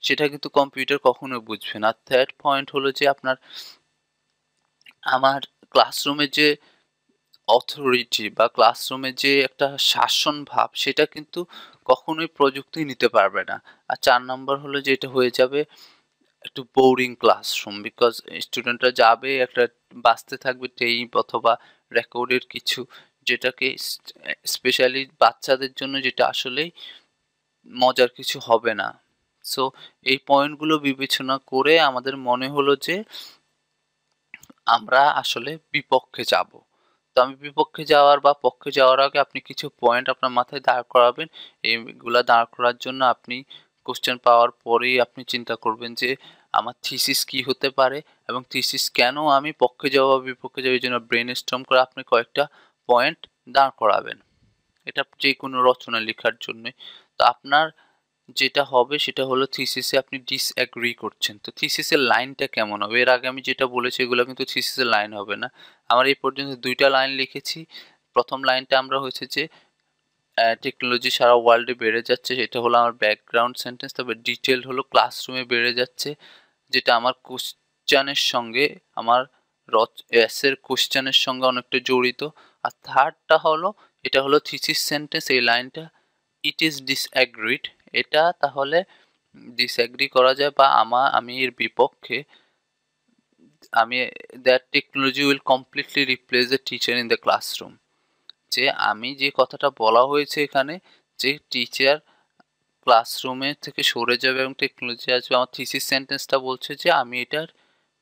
সেটা কিন্তু কম্পিউটার কখনো বুঝবে না। থার্ড পয়েন্ট হলো যে আমার ক্লাসরুমে যে অথরিটি বা ক্লাসরুমে যে একটা শাসন ভাব সেটা কিন্তু কখনোই প্রযুক্তি নিতে পারবে না। আর ৪ নাম্বার হলো যে এটা হয়ে যাবে একটু বোরিং ক্লাসরুম, বিকজ স্টুডেন্টরা যাবে একটা বাজতে থাকবে টেপ অথবা রেকর্ডের কিছু, যেটাকে স্পেশালি বাচ্চাদের জন্য যেটা আসলেই মজার কিছু হবে না। সো এই পয়েন্টগুলো বিবেচনা করে আমাদের মনে হলো যে আমরা আসলে বিপক্ষে যাব। তো আমি বিপক্ষে যাওয়ার বা পক্ষে যাওয়ার আগে আপনি কিছু পয়েন্ট আপনার মাথায় দাঁড় করাবেন। এইগুলা দাঁড় করার জন্য আপনি কোশ্চেন পাওয়ার পরেই আপনি চিন্তা করবেন যে আমার থিসিস কি হতে পারে এবং থিসিস কেন আমি পক্ষে যাওয়া বা বিপক্ষে যাওয়া, এই জন্য ব্রেনস্টর্ম করে আপনি কয়েকটা পয়েন্ট দাঁড় করাবেন। এটা যে কোনো রচনা লেখার জন্যই। তো আপনার যেটা হবে সেটা হলো থিসিসে আপনি ডিসএগ্রি করছেন। তো থিসিসের লাইনটা কেমন হবে? এর আগে আমি যেটা বলেছি এগুলো কিন্তু থিসিসের লাইন হবে না। আমার এই পর্যন্ত ২ টা লাইন লিখেছি। প্রথম লাইনটা আমরা হয়েছে যে টেকনোলজি সারা ওয়ার্ল্ডে বেড়ে যাচ্ছে, এটা হলো আমার ব্যাকগ্রাউন্ড সেন্টেন্স। তবে ডিটেইলড হলো ক্লাসরুমে বেড়ে যাচ্ছে, যেটা আমার কোশ্চেনের সঙ্গে আমার এসের কোশ্চেনের সঙ্গে অনেকটা জড়িত। আর থার্ডটা হলো এটা হলো থিসিস সেন্টেন্স, এই লাইনটা ইট ইজ ডিসএগ্রিড। এটা তাহলে ডিসএগ্রি করা যায় বা আমি এর বিপক্ষে। আমি that technology will completely replace the teacher in the classroom. যে আমি যে কথাটা বলা হয়েছে এখানে যে টিচার ক্লাসরুমে থেকে সরে যাবে এবং টেকনোলজি আসবে, আমার থিসিস সেন্টেন্সটা বলছে যে আমি এটার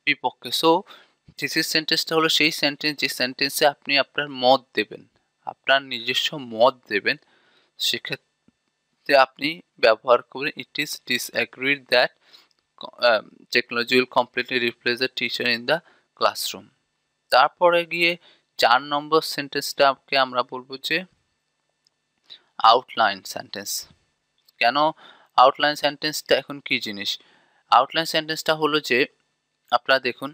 বিপক্ষে। সো থিসিস সেন্টেন্সটা হলো সেই সেন্টেন্স যে সেন্টেন্সে আপনি আপনার মত দেবেন, আপনার নিজস্ব মত দেবেন। সেক্ষেত্রে আপনি ব্যবহার করবেন it is disregard that technology will completely replace the teacher in the classroom. তারপরে গিয়ে ৪ নম্বর সেন্টেন্সটাকে আমরা বলবো যে আউটলাইন সেন্টেন্স। কেন আউটলাইন সেন্টেন্সটা এখন কি জিনিস? আউটলাইন সেন্টেন্সটা হলো যে আপনারা দেখুন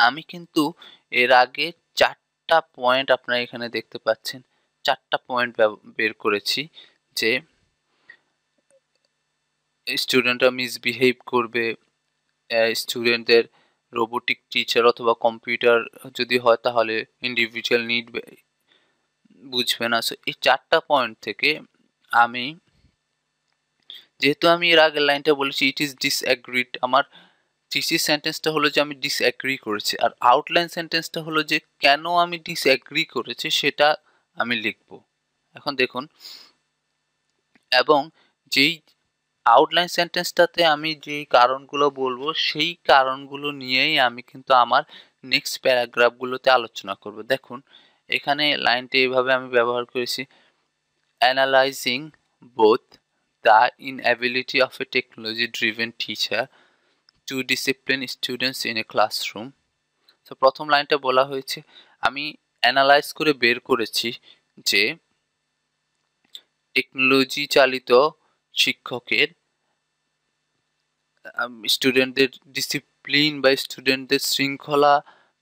আমি কিন্তু এর আগে ৪টা পয়েন্ট আপনারা এখানে দেখতে পাচ্ছেন। ৪টা পয়েন্ট বের করেছি যে স্টুডেন্টরা মিসবিহেভ করবে, স্টুডেন্টদের রোবোটিক টিচার অথবা কম্পিউটার যদি হয় তাহলে ইন্ডিভিজুয়াল নিড বুঝবে না। সো এই ৪টা পয়েন্ট থেকে আমি যেহেতু আমি এর আগের লাইনটা বলেছি ইট ইজ ডিসএগ্রিড, আমার থিসিস সেন্টেন্সটা হলো যে আমি ডিসএগ্রি করেছি, আর আউটলাইন সেন্টেন্সটা হলো যে কেন আমি ডিসএগ্রি করেছি সেটা আমি লিখব। এখন দেখুন, এবং যেই আউটলাইন সেন্টেন্সটাতে আমি যেই কারণগুলো বলবো সেই কারণগুলো নিয়েই আমি কিন্তু আমার নেক্সট প্যারাগ্রাফগুলোতে আলোচনা করব। দেখুন এখানে লাইনটা এইভাবে আমি ব্যবহার করেছি, analysing both the inability of a technology driven teacher to discipline students in a classroom. তো প্রথম লাইনটা বলা হয়েছে আমি অ্যানালাইজ করে বের করেছি যে টেকনোলজি চালিত শিক্ষকের স্টুডেন্টদের ডিসিপ্লিন বা স্টুডেন্টদের শৃঙ্খলা,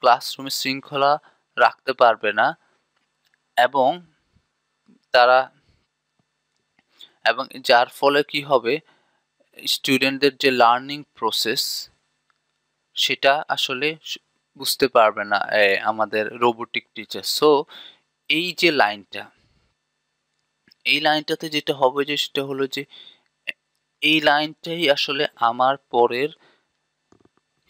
ক্লাসরুমে শৃঙ্খলা রাখতে পারবে না এবং তারা এবং যার ফলে কি হবে স্টুডেন্টদের যে লার্নিং প্রসেস সেটা আসলে বুঝতে পারবে না আমাদের রোবোটিক টিচার। সো এই যে লাইনটা, এই লাইনটাতে যেটা হবে যে সেটা হলো যে এই লাইনটাই আসলে আমার পরের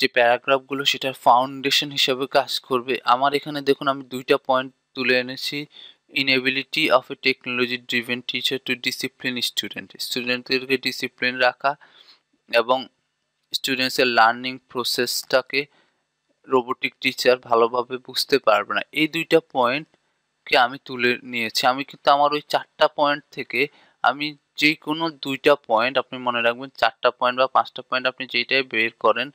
যে প্যারাগ্রাফগুলো সেটার ফাউন্ডেশন হিসেবে কাজ করবে। আমার এখানে দেখুন আমি ২ টা পয়েন্ট তুলে এনেছি। Inability of a technology driven teacher to discipline student. স্টুডেন্টদেরকে ডিসিপ্লিন রাখা এবং স্টুডেন্টসের লার্নিং প্রসেসটাকে রোবোটিক টিচার ভালোভাবে বুঝতে পারবে না। এই ২ টা পয়েন্টকে আমি তুলে নিয়েছি। আমি কিন্তু আমার ওই ৪ টা পয়েন্ট থেকে আমি যেকোনো ২ টা পয়েন্ট আপনি মনে রাখবেন ৪ টা পয়েন্ট বা ৫ টা পয়েন্ট আপনি যেইটাই বের করেন,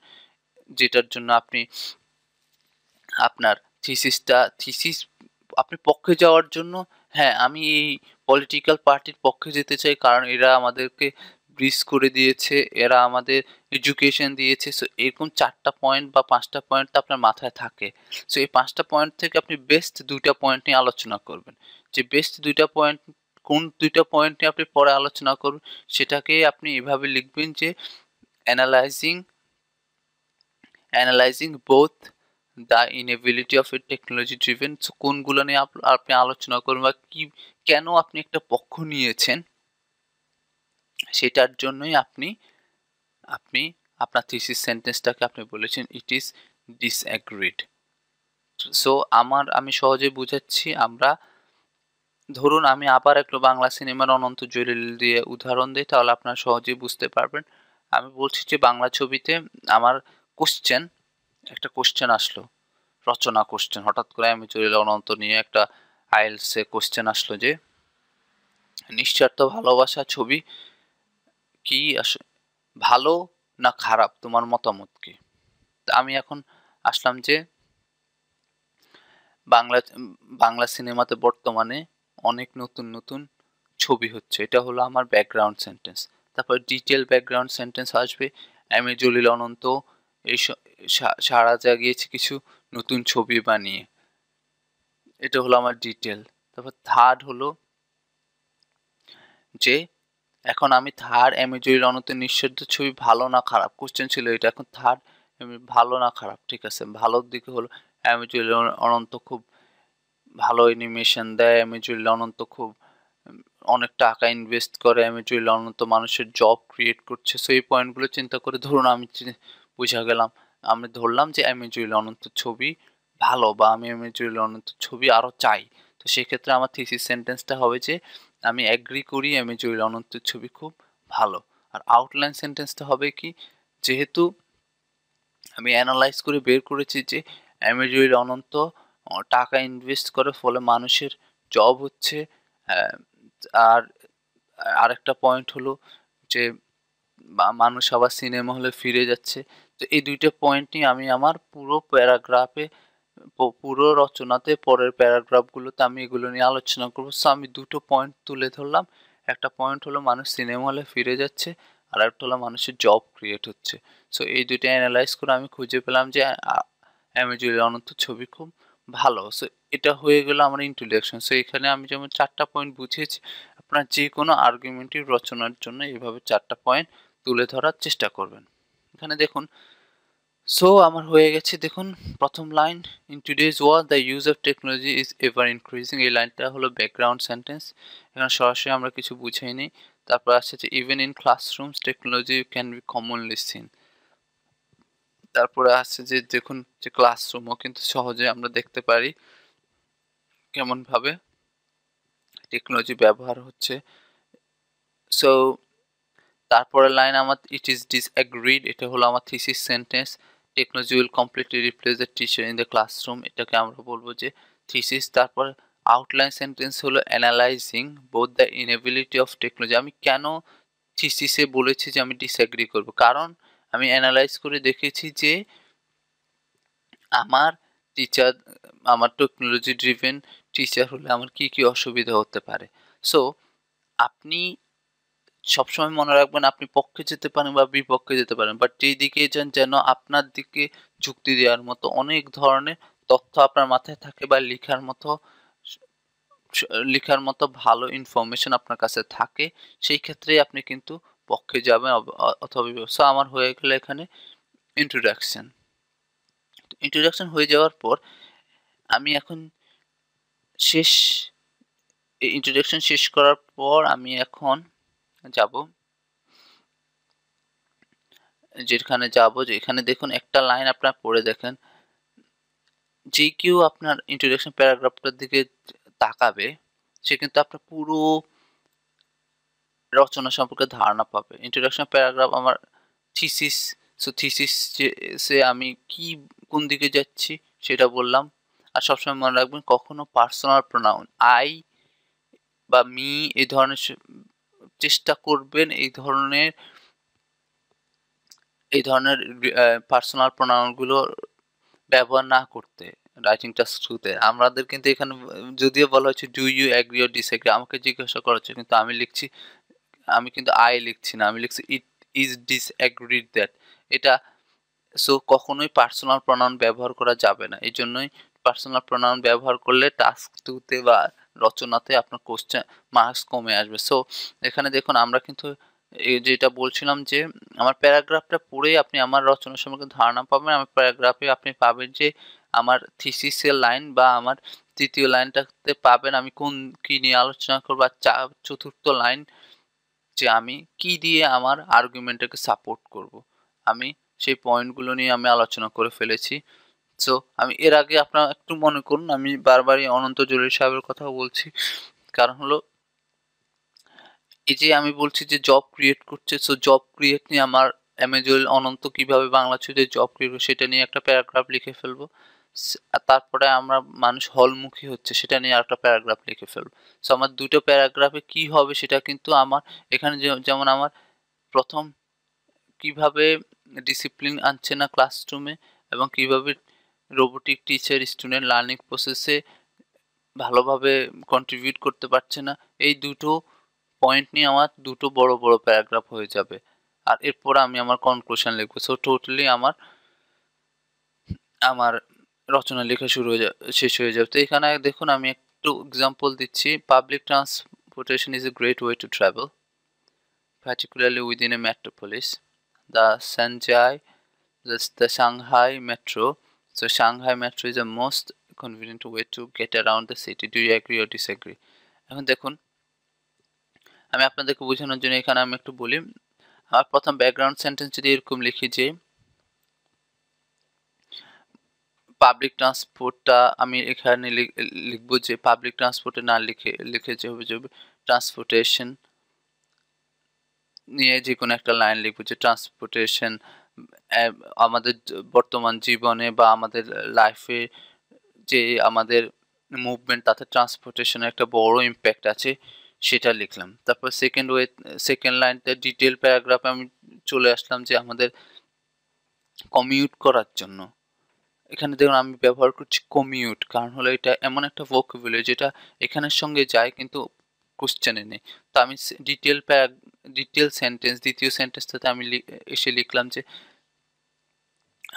যেটার জন্য আপনি আপনার থিসিস আপনি পক্ষে যাওয়ার জন্য হ্যাঁ, আমি এই পলিটিক্যাল পার্টির পক্ষে যেতে চাই কারণ এরা আমাদেরকে ব্রিজ করে দিয়েছে, এরা আমাদের এডুকেশন দিয়েছে। সো এরকম ৪ টা পয়েন্ট বা ৫ টা পয়েন্ট তো আপনার মাথায় থাকে। সো এই ৫ টা পয়েন্ট থেকে আপনি বেস্ট ২ টা পয়েন্ট নিয়ে আলোচনা করবেন। যে বেস্ট ২ টা পয়েন্ট কোন ২ টা পয়েন্ট নিয়ে আপনি পরে আলোচনা করবেন সেটাকে আপনি এভাবে লিখবেন যে analysing analysing both the inability of a technology driven. So কোনগুলো নিয়ে আপনি আলোচনা করবেন বা কি কেন আপনি একটা পক্ষ নিয়েছেন সেটার জন্যই আপনি আপনি আপনার থিসিস সেন্টেন্সটাকে আপনি বলেছেন ইট ইজ ডিসঅ্যাগ্রিড। সো আমি সহজে বুঝাচ্ছি আমরা ধরুন আমি আবার একটু বাংলা সিনেমার অনন্ত জলিল দিয়ে উদাহরণ দিই তাহলে আপনারা সহজেই বুঝতে পারবেন। আমি বলছি যে বাংলা ছবিতে আমার একটা কোশ্চেন আসলো, রচনা কোশ্চেন হঠাৎ করে আমি জলিল অনন্ত নিয়ে একটা আইএলটিএস এ কোশ্চেন আসলো যে নিঃস্বার্থ ভালোবাসা ছবি কি ভালো না খারাপ তোমার মতামত কি? আমি এখন আসলাম যে বাংলা বাংলা সিনেমাতে বর্তমানে অনেক নতুন নতুন ছবি হচ্ছে, এটা হলো আমার ব্যাকগ্রাউন্ড সেন্টেন্স। তারপর ডিটেল ব্যাকগ্রাউন্ড সেন্টেন্স আসবে এম এ জলিল অনন্ত এই সারা জাগিয়েছে কিছু নতুন ছবি বানিয়ে, এটা হলো আমার ডিটেল। তারপর থার্ড হলো যে এখন আমি থার্ড এম এ জলিল অনন্তের নিঃশব্দ ছবি ভালো না খারাপ কোশ্চেন ছিল এটা, এখন থার্ড ভালো না খারাপ, ঠিক আছে ভালোর দিকে হলো এম এ জলিল অনন্ত খুব ভালো অ্যানিমেশন দেয়, এম এ জলিল অনন্ত খুব অনেক টাকা ইনভেস্ট করে, এম এ জলিল অনন্ত মানুষের জব ক্রিয়েট করছে। সো এই পয়েন্টগুলো চিন্তা করে ধরুন আমি বুঝা গেলাম, আমি ধরলাম যে এম এ জলিল অনন্ত ছবি ভালো বা আমি এম এ জলিল অনন্ত ছবি আরও চাই। তো সেক্ষেত্রে আমার থিসিস সেন্টেন্সটা হবে যে আমি অ্যাগ্রি করি এম এ জলিল অনন্তের ছবি খুব ভালো। আর আউটলাইন সেন্টেন্সটা হবে কি যেহেতু আমি অ্যানালাইজ করে বের করেছি যে এম এ জলিল অনন্ত টাকা ইনভেস্ট করে ফলে মানুষের জব হচ্ছে। আর আরেকটা পয়েন্ট হলো যে মানুষ আবার সিনেমা হলে ফিরে যাচ্ছে। তো এই ২ টা পয়েন্ট নিয়ে আমি আমার পুরো প্যারাগ্রাফে পুরো রচনাতে পরের প্যারাগ্রাফগুলোতে আমি এগুলো নিয়ে আলোচনা করব। সো আমি ২ টো পয়েন্ট তুলে ধরলাম। একটা পয়েন্ট হলো মানুষ সিনেমা হলে ফিরে যাচ্ছে, আর একটা হলো মানুষের জব ক্রিয়েট হচ্ছে। সো এই ২টা এনালাইজ করে আমি খুঁজে পেলাম যে এম এ জলিল অনন্তের ছবি খুব ভালো। সো এটা হয়ে গেল আমার ইন্ট্রোডাকশন। সো এখানে আমি যেমন ৪ টা পয়েন্ট বুঝিয়েছি, আপনার যেকোনো আর্গুমেন্টিভ রচনার জন্য এভাবে ৪ টা পয়েন্ট তুলে ধরার চেষ্টা করবেন। এখানে দেখুন সো আমার হয়ে গেছে দেখুন প্রথম line in today's world the use of technology is ever increasing, এই লাইনটা হলো ব্যাকগ্রাউন্ড সেন্টেন্স, এখানে সরাসরি আমরা কিছু বুঝাই নিই। তারপর আসছে যে even in classrooms technology can be commonly seen, তারপরে আসছে যে দেখুন যে ক্লাসরুমও কিন্তু সহজে আমরা দেখতে পারি কেমন ভাবে টেকনোলজি ব্যবহার হচ্ছে। সো তারপরের লাইন আমার ইট ইজ ডিসঅ্যাগ্রিড, এটা হলো আমার thesis sentence. Technology will completely replace the teacher in the classroom, এটাকে আমরা বলবো যে থিসিস। তারপর আউটলাইন সেন্টেন্স হলো analysing both the inability of technology. আমি কেন থিসিসে বলেছি যে আমি ডিসঅ্যাগ্রি করব, কারণ আমি অ্যানালাইজ করে দেখেছি যে আমার টিচার আমার টেকনোলজি ড্রিভেন টিচার হলে আমার কি কি অসুবিধা হতে পারে। সো আপনি সবসময় মনে রাখবেন আপনি পক্ষে যেতে পারেন বা বিপক্ষে যেতে পারেন, বাট যেই দিকে যান যেন আপনার দিকে যুক্তি দেওয়ার মতো অনেক ধরনের তথ্য আপনার মাথায় থাকে বা লেখার মতো ভালো ইনফরমেশন আপনার কাছে থাকে, সেই ক্ষেত্রেই আপনি কিন্তু পক্ষে যাবেন অথবা সো আমার হয়ে গেল এখানে ইন্ট্রোডাকশন। ইন্ট্রোডাকশন হয়ে যাওয়ার পর আমি এখন শেষ ইন্ট্রোডাকশন শেষ করার পর আমি এখন যাব যেখানে যাব, যে এখানে দেখুন একটা লাইন আপনারা পড়ে দেখেন, যে কেউ আপনার ইন্ট্রোডাকশন প্যারাগ্রাফটার দিকে তাকাবে সে কিন্তু আপনার পুরো রচনা সম্পর্কে ধারণা পাবে। ইন্ট্রোডাকশন প্যারাগ্রাফ আমার থিসিস, সো থিসিস যে সে আমি কি কোন দিকে যাচ্ছি সেটা বললাম। আর সবসময় মনে রাখবেন কখনো পার্সোনাল প্রোনাউন আই বা মি এই ধরনের চেষ্টা করবেন এই ধরনের পার্সোনাল প্রোনাউনগুলো ব্যবহার না করতে রাইটিং টাস্ক শুরুতে। আমাদের কিন্তু এখানে যদিও বলা হচ্ছে do you agree or disagree, আমাকে জিজ্ঞাসা করা হচ্ছে কিন্তু আমি কিন্তু আই লিখছি না, আমি লিখছি ইট ইজ ডিসএগ্রিড দ্যাট। এটা সো কখনোই পার্সোনাল প্রোনাউন ব্যবহার করা যাবে না। এই জন্যই পার্সোনাল প্রোনাউন ব্যবহার করলে টাস্ক টুতে বা রচনাতে আপনার কোশ্চেন মার্কস কমে আসবে। সো এখানে দেখুন আমরা কিন্তু যেটা বলছিলাম যে আমার প্যারাগ্রাফটা পড়েই আপনি আমার রচনা সম্পর্কে ধারণা পাবেন। আমার প্যারাগ্রাফে আপনি পাবেন যে আমার থিসিসের লাইন বা আমার তৃতীয় লাইনটাতে পাবেন আমি কি নিয়ে আলোচনা করবো, আর চতুর্থ লাইন যে আমি কি দিয়ে আমার আর্গুমেন্টটাকে সাপোর্ট করব। আমি সেই পয়েন্টগুলো নিয়ে আমি আলোচনা করে ফেলেছি। সো আমি এর আগে আপনারা একটু মনে করুন আমি বারবারই অনন্ত জলিল সাহেবের কথা বলছি, কারণ হলো এই যে আমি বলছি যে জব ক্রিয়েট করছে, সো জব ক্রিয়েট নিয়ে আমার অ্যামেজল অনন্ত কিভাবে বাংলা ছবিতে জব ক্রিয়েট সেটা নিয়ে একটা প্যারাগ্রাফ লিখে ফেলবো। আর তারপরে আমরা মানুষ হলমুখী হচ্ছে সেটা নিয়ে একটা প্যারাগ্রাফ লিখে ফেলবো। সো আমার দুটো প্যারাগ্রাফে কি হবে সেটা কিন্তু আমার এখানে যেমন আমার প্রথম কিভাবে ডিসিপ্লিন আনছে না ক্লাসরুমে এবং কিভাবে রোবোটিক টিচার স্টুডেন্ট লার্নিং প্রসেসে ভালোভাবে কন্ট্রিবিউট করতে পারছে না, এই দুটো পয়েন্ট নিয়ে আমার দুটো বড় বড় প্যারাগ্রাফ হয়ে যাবে। আর এরপর আমি আমার কনক্লুশন লিখবো। সো টোটালি আমার রচনা লেখা শেষ হয়ে যাবে। তো এখানে দেখুন আমি একটু এক্সাম্পল দিচ্ছি। Public transportation is a great way to travel, particularly within a metropolis. The Shanghai Metro. So Shanghai Metro is the most convenient way to get around the city. Do you agree or disagree? এখন দেখুন আমি আপনাদেরকে বোঝানোর জন্য এখানে আমি একটু বলি। আমার প্রথম ব্যাকগ্রাউন্ড সেন্টেন্স যদি এরকম লিখি যে পাবলিক ট্রান্সপোর্টটা আমি এখানে লিখবো যে পাবলিক ট্রান্সপোর্টে না লিখে যে হবে যে ট্রান্সপোর্টেশন নিয়ে যে কোনো একটা লাইন লিখবো যে ট্রান্সপোর্টেশন আমাদের বর্তমান জীবনে বা আমাদের লাইফে যে আমাদের মুভমেন্ট তাতে ট্রান্সপোর্টেশনের একটা বড় ইম্প্যাক্ট আছে সেটা লিখলাম। তারপর সেকেন্ড লাইনটা ডিটেল প্যারাগ্রাফে আমি চলে আসলাম যে আমাদের কমিউট করার জন্য। এখানে দেখুন আমি ব্যবহার করছি কমিউট, কারণ হলো এটা এমন একটা ভোকাবুলারি যেটা এখানের সঙ্গে যায় কিন্তু কোশ্চেনে নেই। তো আমি ডিটেল সেন্টেন্স দ্বিতীয় সেন্টেন্সটাতে আমি এসে লিখলাম যে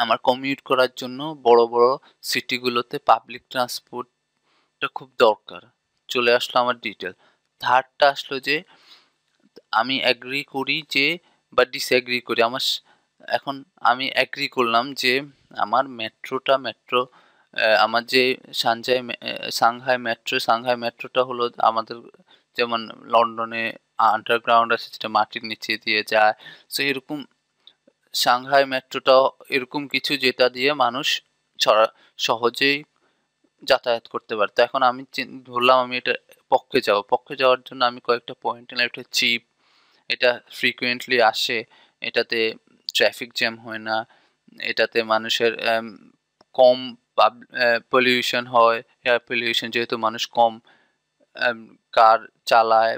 আমার কমিউট করার জন্য বড় বড় সিটিগুলোতে পাবলিক ট্রান্সপোর্টটা খুব দরকার। চলে আসলো আমার ডিটেল। থার্ডটা আসলো যে আমি অ্যাগ্রি করি যে বা ডিসঅ্যাগ্রি করি। এখন আমি অ্যাগ্রি করলাম যে আমার আমার যে সাংহাই মেট্রোটা হলো আমাদের যেমন লন্ডনে আন্ডারগ্রাউন্ড আছে যেটা মাটির নিচে দিয়ে যায়, সো এরকম সাংহাই মেট্রোটাও এরকম কিছু যেটা দিয়ে মানুষ সহজেই যাতায়াত করতে পারে। তো এখন আমি ধরলাম আমি এটা পক্ষে যাওয়ার জন্য আমি কয়েকটা পয়েন্ট নিলাম। একটা চিপ, এটা ফ্রিকুয়েন্টলি আসে, এটাতে ট্রাফিক জ্যাম হয় না, এটাতে মানুষের কম পলিউশন হয়, এয়ার পলিউশন যেহেতু মানুষ কম কার চালায়।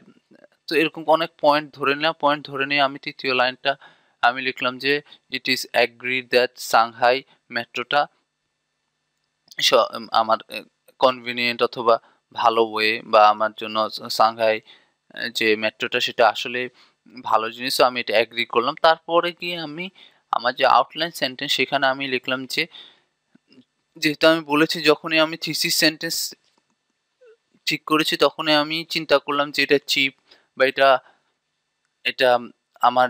তো এরকম অনেক পয়েন্ট ধরে নিয়ে আমি তৃতীয় লাইনটা আমি লিখলাম যে it is agree that Shanghai মেট্রোটা আমার কনভিনিয়েন্ট অথবা ভালো ওয়ে বা আমার জন্য সাংহাই যে মেট্রোটা সেটা আসলে ভালো জিনিস, আমি এটা অ্যাগ্রি করলাম। তারপরে গিয়ে আমি আমার যে আউটলাইন সেন্টেন্স সেখানে আমি লিখলাম যে যেহেতু আমি বলেছি যখনই আমি থিসিস সেন্টেন্স ঠিক করেছি তখনই আমি চিন্তা করলাম যে এটা চিপ বা এটা আমার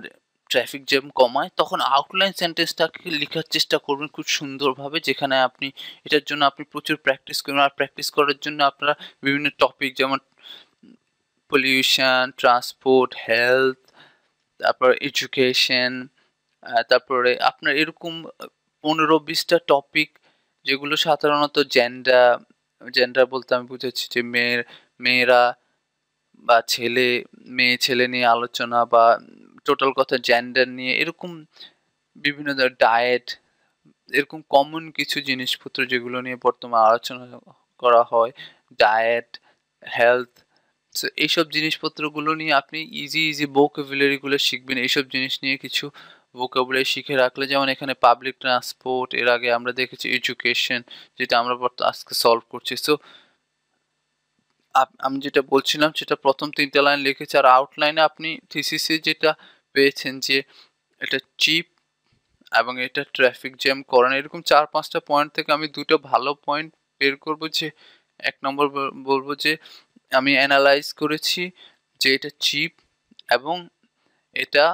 ট্রাফিক জ্যাম কমায়, তখন আউটলাইন সেন্টেন্সটাকে লেখার চেষ্টা করবেন খুব সুন্দরভাবে, যেখানে আপনি এটার জন্য আপনি প্রচুর প্র্যাকটিস করবেন। আর প্র্যাকটিস করার জন্য আপনারা বিভিন্ন টপিক যেমন পলিউশন, ট্রান্সপোর্ট, হেলথ, তারপর এডুকেশন, তারপরে আপনার এরকম ১৫-২০টা টপিক যেগুলো সাধারণত জেন্ডার বলতে আমি বুঝাচ্ছি যে মেয়েরা বা মেয়ে-ছেলে নিয়ে আলোচনা বা টোটাল কথা জেন্ডার নিয়ে এরকম বিভিন্ন ধরনের ডায়েট, এরকম কমন কিছু জিনিসপত্র যেগুলো নিয়ে বর্তমানে আলোচনা করা হয়। ডায়েট, হেলথ, সো এইসব জিনিসপত্রগুলো নিয়ে আপনি ইজি vocabulary গুলো শিখবেন। এইসব জিনিস নিয়ে কিছু vocabulary শিখে রাখলে, যেমন এখানে পাবলিক ট্রান্সপোর্ট, এর আগে আমরা দেখেছি এডুকেশন, যেটা আমরা আজকে সলভ করছি। সো আমি যেটা বলছিলাম সেটা ১ম ৩ টা লাইন লিখেছি। আর আউটলাইনে আপনি থিসিসে যেটা পেয়েছেন যে এটা চিপ এবং এটা ট্রাফিক জ্যাম করানো, এরকম ৪-৫ টা পয়েন্ট থেকে আমি ২ টা ভালো পয়েন্ট বের করব। যে ১ নম্বর বলব যে আমি এনালাইজ করেছি যে এটা চিপ এবং এটা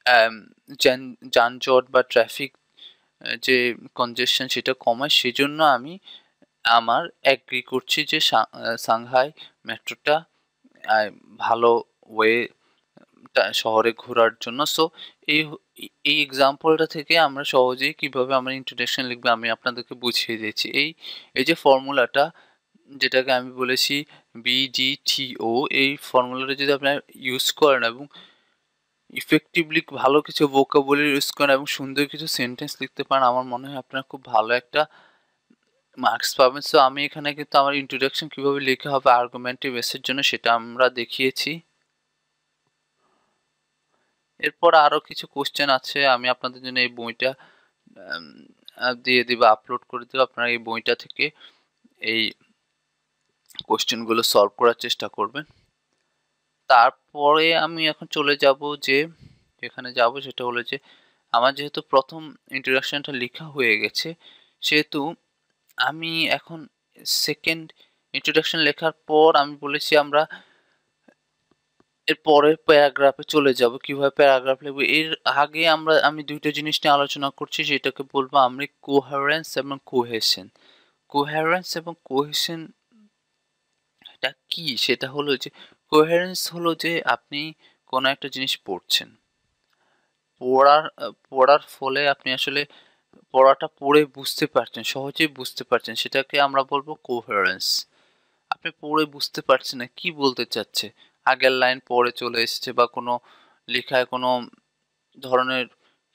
অ্যাম যানজট বা ট্রাফিক যে কনজেশন সেটা কমায়। সেজন্য আমি এগ্রি করছি যে সাংহাই মেট্রোটা ভালো ওয়ে শহরে ঘোরার জন্য। সো এই এই এক্সাম্পলটা থেকে আমরা সহজেই কিভাবে আমরা ইন্ট্রোডাকশন লিখবো আমি আপনাদেরকে বুঝিয়ে দিয়েছি। এই যে ফর্মুলাটা যেটাকে আমি বলেছি BDTO, এই ফর্মুলাটা যদি আপনারা ইউজ করেন এবং ইফেক্টিভলি ভালো কিছু ভোকাবুলারি ইউজ করেন এবং সুন্দর কিছু সেন্টেন্স লিখতে পারেন, আমার মনে হয় আপনারা খুব ভালো একটা মার্কস পাবেন। সো আমি এখানে কিন্তু আমার ইন্ট্রোডাকশন কিভাবে লেখা হবে আর্গুমেন্টিভ এসের জন্য সেটা আমরা দেখিয়েছি। এরপর আরো কিছু কোশ্চেন আছে, আমি আপনাদের জন্য এই বইটা দিয়ে দিব, আপলোড করে দেবো। আপনারা এই বইটা থেকে এই কোশ্চেনগুলো সলভ করার চেষ্টা করবেন। তারপরে আমি এখন চলে যাব যে যেখানে যাব সেটা হলো যে আমার যেহেতু প্রথম ইন্ট্রোডাকশনটা লেখা হয়ে গেছে, সেহেতু আমি এখন সেকেন্ড ইন্ট্রোডাকশন লেখার পর আমি বলেছি আমরা এর পরের প্যারাগ্রাফে চলে যাব। কিভাবে প্যারাগ্রাফ লিখব এর আগে আমি ২ টা জিনিস নিয়ে আলোচনা করছি, সেটাকে বলবো আমি কোহেরেন্স এবং কোহেশন। কোহেরেন্স এবং কোহেশন এটা কি? সেটা হলো যে কোহেরেন্স হলো যে আপনি কোনো একটা জিনিস পড়ছেন। পড়ার ফলে আপনি আসলে পড়াটা পড়ে বুঝতে পারছেন, সহজেই বুঝতে পারছেন। সেটাকে আমরা বলবো কোহেরেন্স। আপনি পড়ে বুঝতে পারছেন না কি বলতে চাচ্ছে। আগের লাইন পরে চলে এসেছে বা কোনো লেখায় কোনো ধরনের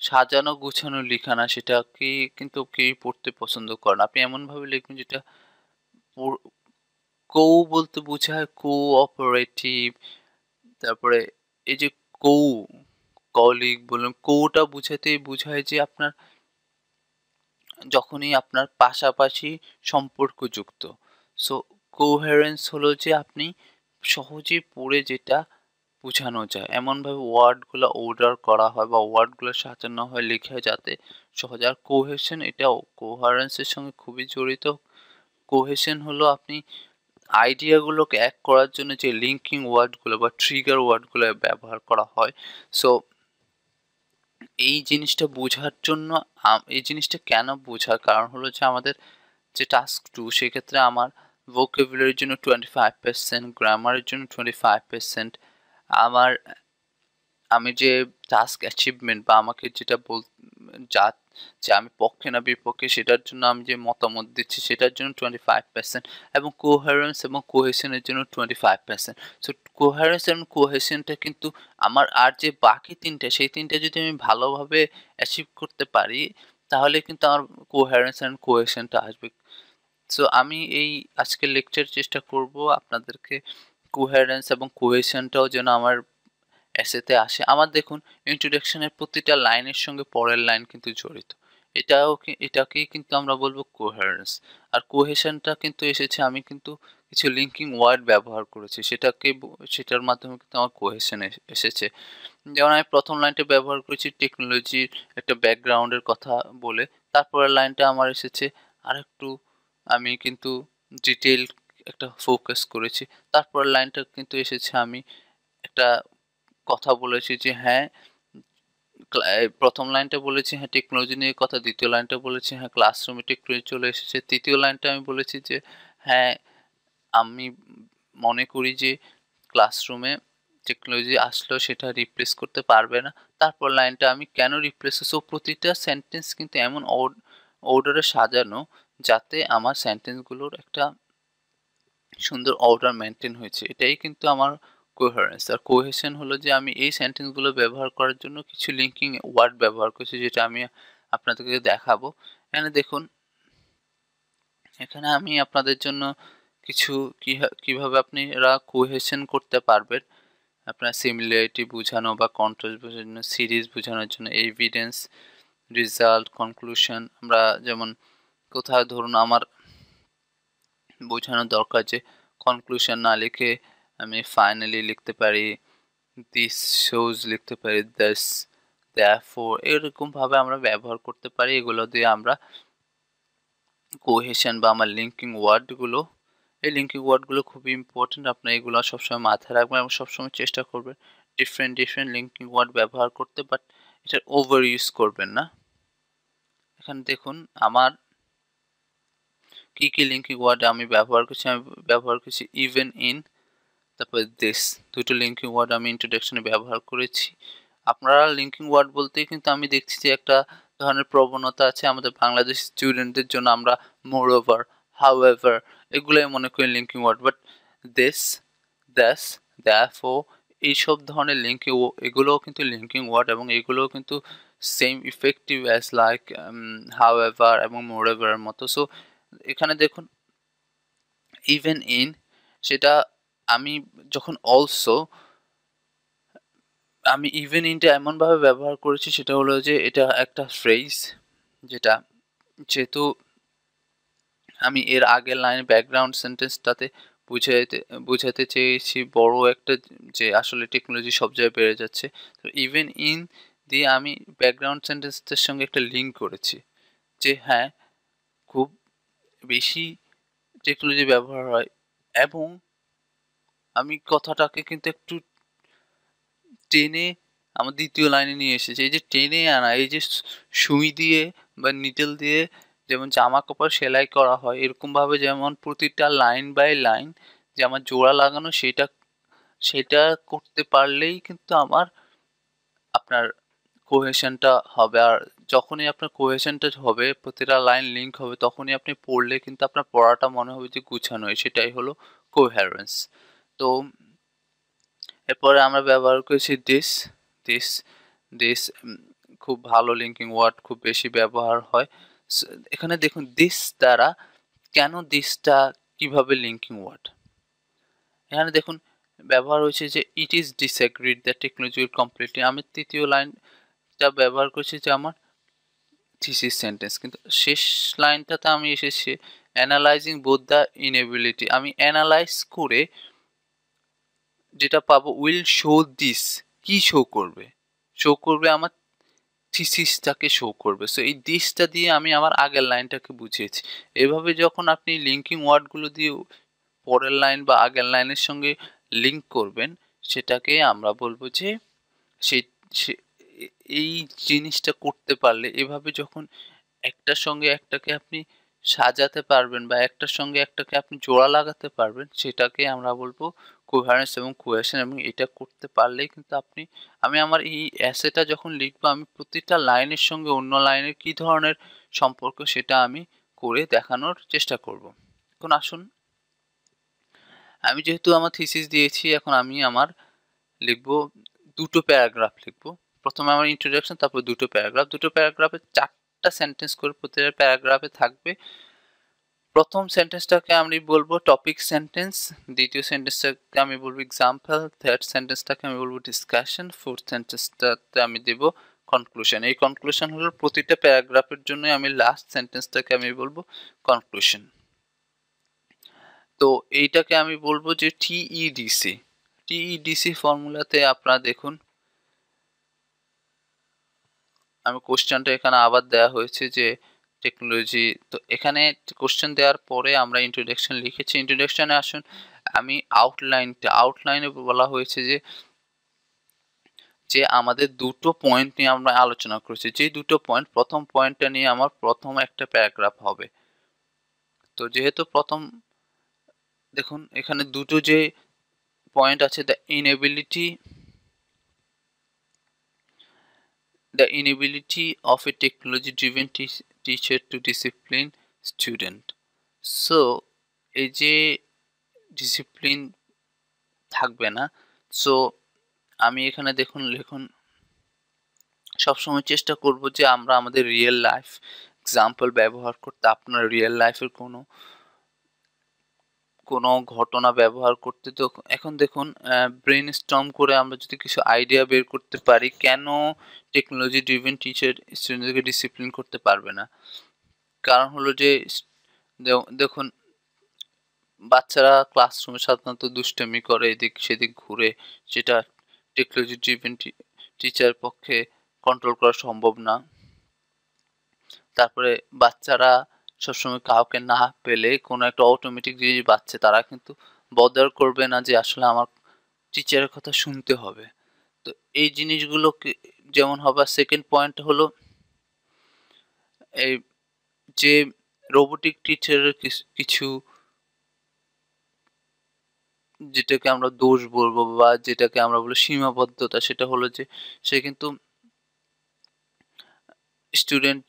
সাজানো গুছানো লেখা না, সেটাকে কিন্তু কেউই পড়তে পছন্দ করে না। আপনি এমনভাবে লিখবেন যেটা বলতে বোঝায় কোঅপারেটিভ, তারপরে এই যে কৌ কলিগ বললাম, টা বুঝাতেই বোঝায় যে আপনার যখনই আপনার পাশাপাশি সম্পর্কযুক্ত। সো কোহেরেন্স হলো যে আপনি সহজেই পড়ে যেটা বোঝানো যায়, এমনভাবে ওয়ার্ডগুলো অর্ডার করা হয় বা ওয়ার্ডগুলো সাজানো হয় লিখে যাতে সহজ। আর কোহেশন এটাও কোহারেন্সের সঙ্গে খুবই জড়িত। কোহেশন হলো আপনি আইডিয়াগুলোকে এক করার জন্য যে লিঙ্কিং ওয়ার্ডগুলো বা ট্রিগার ওয়ার্ডগুলো ব্যবহার করা হয়। সো এই জিনিসটা বোঝার জন্য এই জিনিসটা কেন বোঝার কারণ হলো যে আমাদের যে টাস্ক 2 সেক্ষেত্রে আমার ভোকাবুলারির জন্য 25%, গ্রামারের জন্য 25%, আমার আমি যে টাস্ক অ্যাচিভমেন্ট বা আমাকে যেটা যা যে আমি পক্ষে না বিপক্ষে সেটার জন্য আমি যে মতামত দিচ্ছি সেটার জন্য 25% এবং কোহেরেন্স এবং কোহেশনের জন্য 25%। সো কোহেরেন্স এবং কোহেশনটা কিন্তু আমার আর যে বাকি ৩টা সেই ৩টা যদি আমি ভালোভাবে অ্যাচিভ করতে পারি তাহলে কিন্তু আমার কোহেরেন্স এন্ড কোহেশনটা আসবে। সো আমি এই আজকের লেকচার চেষ্টা করব আপনাদেরকে কোহেরেন্স এবং কোহেশনটাও যেন আমার এসেতে আসে। আমার দেখুন ইন্ট্রোডাকশনের প্রতিটা লাইনের সঙ্গে পরের লাইন কিন্তু জড়িত। এটাকেই কিন্তু আমরা বলবো কোহেরেন্স। আর কোহেশনটা কিন্তু এসেছে আমি কিন্তু কিছু লিঙ্কিং ওয়ার্ড ব্যবহার করেছি, সেটার মাধ্যমে কিন্তু আমার কোহেশন এসেছে। যেমন আমি প্রথম লাইনটা ব্যবহার করেছি টেকনোলজির একটা ব্যাকগ্রাউন্ডের কথা বলে, তারপরের লাইনটা আমার এসেছে আরেকটু আমি কিন্তু ডিটেইল একটা ফোকাস করেছি। তারপরের লাইনটা কিন্তু এসেছে আমি একটা কথা বলেছি যে হ্যাঁ, প্রথম লাইনটা বলেছি হ্যাঁ টেকনোলজি নিয়ে কথা, দ্বিতীয় লাইনটা বলেছি হ্যাঁ ক্লাসরুমে টেকনোলজি চলে এসেছে, তৃতীয় লাইনটা আমি বলেছি যে হ্যাঁ আমি মনে করি যে ক্লাসরুমে টেকনোলজি আসলেও সেটা রিপ্লেস করতে পারবে না। তারপর লাইনটা আমি কেন রিপ্লেস সো প্রতিটা সেন্টেন্স কিন্তু এমন অর্ডারে সাজানো যাতে আমার সেন্টেন্সগুলোর একটা সুন্দর অর্ডার মেইনটেইন হয়েছে। এটাই কিন্তু আমার কোহেরেন্স। আর কোহেশন হলো যে আমি এই সেন্টেন্সগুলো ব্যবহার করার জন্য কিছু লিঙ্কিং ওয়ার্ড ব্যবহার করছি যেটা আমি আপনাদেরকে দেখাবো। এখানে দেখুন, এখানে আমি আপনাদের জন্য কিছু কিভাবে আপনারা কোহেশন করতে পারবেন। আপনার সিমিলারিটি বোঝানো বা কন্ট্রাস্ট বোঝানোর জন্য, সিরিজ বোঝানোর জন্য এভিডেন্স, রেজাল্ট, কনক্লুশন। আমরা যেমন কোথাও ধরুন আমার বোঝানো দরকার যে কনক্লুশন না লিখে আমি ফাইনালি লিখতে পারি, দিস শোজ লিখতে পারি, দিস, দেয়ারফর, এরকমভাবে আমরা ব্যবহার করতে পারি। এগুলো দিয়ে আমরা কোহেশন বা আমার লিঙ্কিং ওয়ার্ডগুলো, এই লিঙ্কিং ওয়ার্ডগুলো খুবই ইম্পর্টেন্ট। আপনি এগুলো সবসময় মাথায় রাখবেন এবং সবসময় চেষ্টা করবেন ডিফারেন্ট লিঙ্কিং ওয়ার্ড ব্যবহার করতে, বাট এটার ওভার ইউজ করবেন না। এখানে দেখুন আমার কি লিঙ্কিং ওয়ার্ড আমি ব্যবহার করছি ইভেন ইন, তারপর দিস, দুটো লিঙ্কিং ওয়ার্ড আমি ইন্ট্রোডাকশনে ব্যবহার করেছি। আপনারা লিঙ্কিং ওয়ার্ড বলতেই কিন্তু আমি দেখছি যে একটা ধরনের প্রবণতা আছে আমাদের বাংলাদেশ স্টুডেন্টদের জন্য, আমরা মোরওভার, হাউএভার এগুলোই মনে করি linking word, but this, thus, therefore এইসব ধরনের এগুলোও কিন্তু লিঙ্কিং ওয়ার্ড এবং এগুলোও কিন্তু same effective as like however এবং মোরওভারের মতো। সো এখানে দেখুন ইভেন ইন, সেটা আমি যখন অলসো, আমি ইভেন ইনটা এমনভাবে ব্যবহার করেছি সেটা হলো যে এটা একটা ফ্রেজ যেটা, যেহেতু আমি এর আগের লাইনে ব্যাকগ্রাউন্ড সেন্টেন্সটাতে বুঝাতে চেয়েছি বড় একটা, যে আসলে টেকনোলজি সব জায়গায় বেড়ে যাচ্ছে। তো ইভেন ইন দিয়ে আমি ব্যাকগ্রাউন্ড সেন্টেন্সের সঙ্গে একটা লিঙ্ক করেছি যে হ্যাঁ, খুব বেশি টেকনোলজি ব্যবহার হয় এবং আমি কথাটাকে কিন্তু একটু টেনে আমার দ্বিতীয় লাইনে নিয়ে এসেছি। এই যে টেনে আনা, এই যে সুই দিয়ে বা নিডল দিয়ে যেমন জামা কাপড় সেলাই করা হয়, এরকমভাবে যেমন প্রতিটা লাইন বাই লাইন যে আমার জোড়া লাগানো, সেটা করতে পারলেই কিন্তু আমার আপনার কোহেশনটা হবে। আর যখনই আপনার কোহেশনটা হবে, প্রতিটা লাইন লিঙ্ক হবে, তখনই আপনি পড়লে কিন্তু আপনার পড়াটা মনে হবে যে গুছানো, সেটাই হলো কোহেরেন্স। তো এরপরে আমরা ব্যবহার করেছি দিস, দিস, দিস খুব ভালো লিঙ্কিং ওয়ার্ড, খুব বেশি ব্যবহার হয়। এখানে দেখুন দিস দ্বারা, কেন দিসটা কিভাবে লিঙ্কিং ওয়ার্ড, এখানে দেখুন ব্যবহার হয়েছে যে it is disregard the technology will completely. আমি তৃতীয় লাইনটা ব্যবহার করছি যে আমার থিসিস সেন্টেন্স, কিন্তু শেষ লাইনটাতে আমি এসেছি অ্যানালাইজিং বোথ দ্য ইনএবিলিটি। আমি অ্যানালাইজ করে যেটা পাবো উইল শো দিস, কি শো করবে আমার থিসিসটাকে শো করবে। সো এই দিসটা দিয়ে আমি আমার আগের লাইনটাকে বুঝিয়েছি। এভাবে যখন আপনি লিঙ্কিং ওয়ার্ডগুলো দিয়ে পরের লাইন বা আগের লাইনের সঙ্গে লিঙ্ক করবেন, সেটাকে আমরা বলবো যে সেই এই জিনিসটা করতে পারলে, এভাবে যখন একটার সঙ্গে একটাকে আপনি সাজাতে পারবেন বা একটার সঙ্গে একটাকে আপনি জোড়া লাগাতে পারবেন, সেটাকে আমরা বলবো কোহেরেন্স এবং কোহেশন। এবং এটা করতে পারলেই কিন্তু আমি আমার এই অ্যাসেটা যখন লিখবো, আমি প্রতিটা লাইনের সঙ্গে অন্য লাইনের কি ধরনের সম্পর্ক সেটা আমি করে দেখানোর চেষ্টা করব। এখন আসুন, আমি যেহেতু আমার থিসিস দিয়েছি, এখন আমি আমার লিখবো দুটো প্যারাগ্রাফ লিখবো। প্রথমে আমার ইন্ট্রোডাকশন, তারপর দুটো প্যারাগ্রাফে 4টা সেন্টেন্স করে প্রতিটা প্যারাগ্রাফে থাকবে। প্রথম সেন্টেন্সটাকে আমি বলবো টপিক সেন্টেন্স, দ্বিতীয় সেন্টেন্সটাকে আমি বলবো এক্সাম্পল, থার্ড সেন্টেন্সটাকে আমি বলবো ডিসকাশন, ফোর্থ সেন্টেন্সটাতে আমি দেব কনক্লুশন। এই কনক্লুশন হলো প্রতিটা প্যারাগ্রাফের জন্য আমি লাস্ট সেন্টেন্সটাকে আমি বলবো কনক্লুশন। তো এইটাকে আমি বলবো যে টিইডিসি ফর্মুলাতে আপনারা দেখুন, আমি কোশ্চেনটা এখানে আবার দেওয়া হয়েছে যে টেকনোলজি। তো এখানে কোশ্চেন দেওয়ার পরে আমরা ইন্ট্রোডাকশন লিখেছি। ইন্ট্রোডাকশনে আসুন, আমি আউটলাইনে বলা হয়েছে যে আমাদের দুটো পয়েন্ট নিয়ে আমরা আলোচনা করেছি। যে দুটো পয়েন্ট, প্রথম পয়েন্টটা নিয়ে আমার প্রথম একটা প্যারাগ্রাফ হবে। তো যেহেতু দেখুন এখানে দুটো যে পয়েন্ট আছে the inability of a technology driven teacher to discipline student. So এই যে ডিসিপ্লিন থাকবে না, সো আমি এখানে লিখুন সবসময় চেষ্টা করব যে আমরা আমাদের রিয়েল লাইফ এক্সাম্পল ব্যবহার করতে, আপনার রিয়েল লাইফের কোনো ঘটনা ব্যবহার করতে। তো এখন দেখুন ব্রেন স্টর্ম করে আমরা যদি কিছু আইডিয়া বের করতে পারি কেন টেকনোলজি ড্রিভেন টিচার স্টুডেন্টদেরকে ডিসিপ্লিন করতে পারবে না। কারণ হলো যে দেখুন বাচ্চারা ক্লাসরুমে সাধারণত দুষ্টামি করে, এদিক সেদিক ঘুরে, যেটা টেকনোলজি ড্রিভেন টিচার পক্ষে কন্ট্রোল করা সম্ভব না। তারপরে বাচ্চারা সবসময় কাউকে না পেলে কোনো একটা অটোমেটিক জিনিস বাচ্চা তারা কিন্তু বদার করবে না যে আসলে আমার টিচারের কথা শুনতে হবে। তো এই জিনিসগুলোকে যেমন হবে। সেকেন্ড পয়েন্ট হলো এই যে রোবোটিক টিচারের কিছু যেটাকে আমরা দোষ বলবো বা যেটাকে আমরা বলি সীমাবদ্ধতা, সেটা হলো যে সে কিন্তু স্টুডেন্ট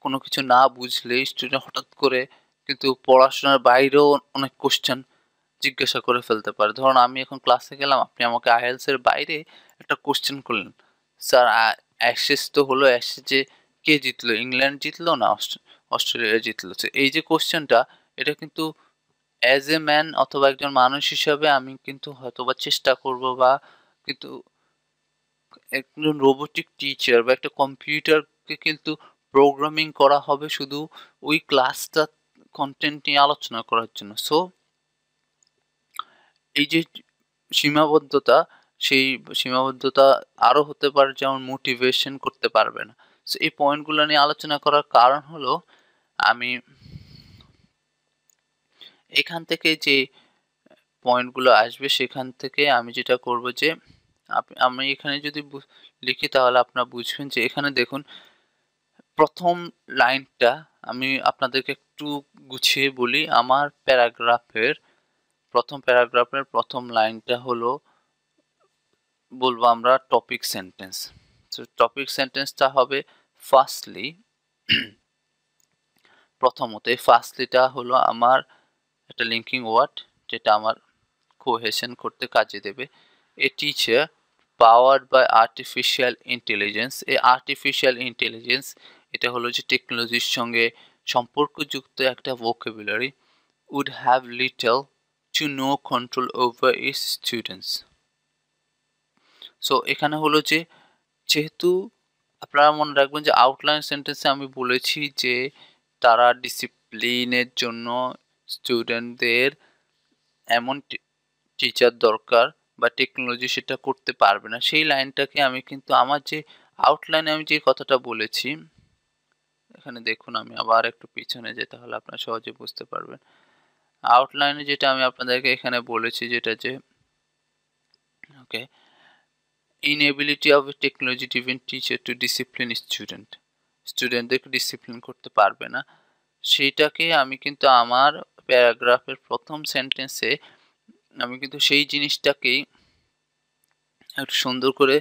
কোনো কিছু না বুঝলে স্টুডেন্ট হঠাৎ করে কিন্তু পড়াশোনার বাইরেও অনেক কোশ্চেন জিজ্ঞাসা করে ফেলতে পারে। ধরুন আমি এখন ক্লাসে গেলাম, আপনি আমাকে আইএলটিএস এর বাইরে একটা কোশ্চেন করলেন, স্যার অ্যাশেজ তো হলো, অ্যাশেজে কে জিতলো, ইংল্যান্ড জিতলো না অস্ট্রেলিয়া জিতলো। তো এই যে কোশ্চেনটা, এটা কিন্তু অ্যাজ এ ম্যান অথবা একজন মানুষ হিসাবে আমি কিন্তু হয়তোবা চেষ্টা করব বা কিন্তু একজন রোবোটিক টিচার বা একটা কম্পিউটারকে কিন্তু প্রোগ্রামিং করা হবে শুধু ওই ক্লাসটা কন্টেন্ট নিয়ে আলোচনা করার জন্য। সো এই যে সীমাবদ্ধতা, সেই সীমাবদ্ধতা আরও হতে পারে, যেমন মোটিভেশন করতে পারবে না। সো এই পয়েন্টগুলো নিয়ে আলোচনা করার কারণ হলো আমি এখান থেকে যে পয়েন্টগুলো আসবে সেখান থেকে আমি যেটা করব যে আমি এখানে যদি লিখি তাহলে আপনারা বুঝবেন যে এখানে দেখুন প্রথম লাইনটা আমি আপনাদেরকে একটু গুছিয়ে বলি। আমার প্যারাগ্রাফের প্রথম লাইনটা হলো বলবো আমরা টপিক সেন্টেন্স। তো টপিক সেন্টেন্সটা হবে ফার্স্টলি। প্রথমত এই ফার্স্টলিটা হলো আমার একটা লিঙ্কিং ওয়ার্ড যেটা আমার কোহেশন করতে কাজে দেবে। A teacher powered by artificial intelligence. এই আর্টিফিশিয়াল ইন্টেলিজেন্স এটা হলো যে টেকনোলজির সঙ্গে সম্পর্কযুক্ত একটা vocabulary, would have little to no control over its students. So এখানে হলো যে যেহেতু আপনারা মনে রাখবেন যে আউটলাইন সেন্টেন্সে আমি বলেছি যে তারা ডিসিপ্লিনের জন্য স্টুডেন্টদের এমন টিচার দরকার বা টেকনোলজি সেটা করতে পারবে না। সেই লাইনটাকে আমি কিন্তু আমার যে আউটলাইনে আমি যে কথাটা বলেছি, এখানে দেখুন আমি আবার একটু পিছনে যেতে হলে আপনারা সহজে বুঝতে পারবেন। আউটলাইনে যেটা আমি আপনাদেরকে এখানে বলেছি যেটা যে okay inability of a technology driven teacher to discipline স্টুডেন্টদেরকে ডিসিপ্লিন করতে পারবে না, সেইটাকে আমি কিন্তু আমার প্যারাগ্রাফের প্রথম সেন্টেন্সে আমি কিন্তু সেই জিনিসটাকেই একটু সুন্দর করে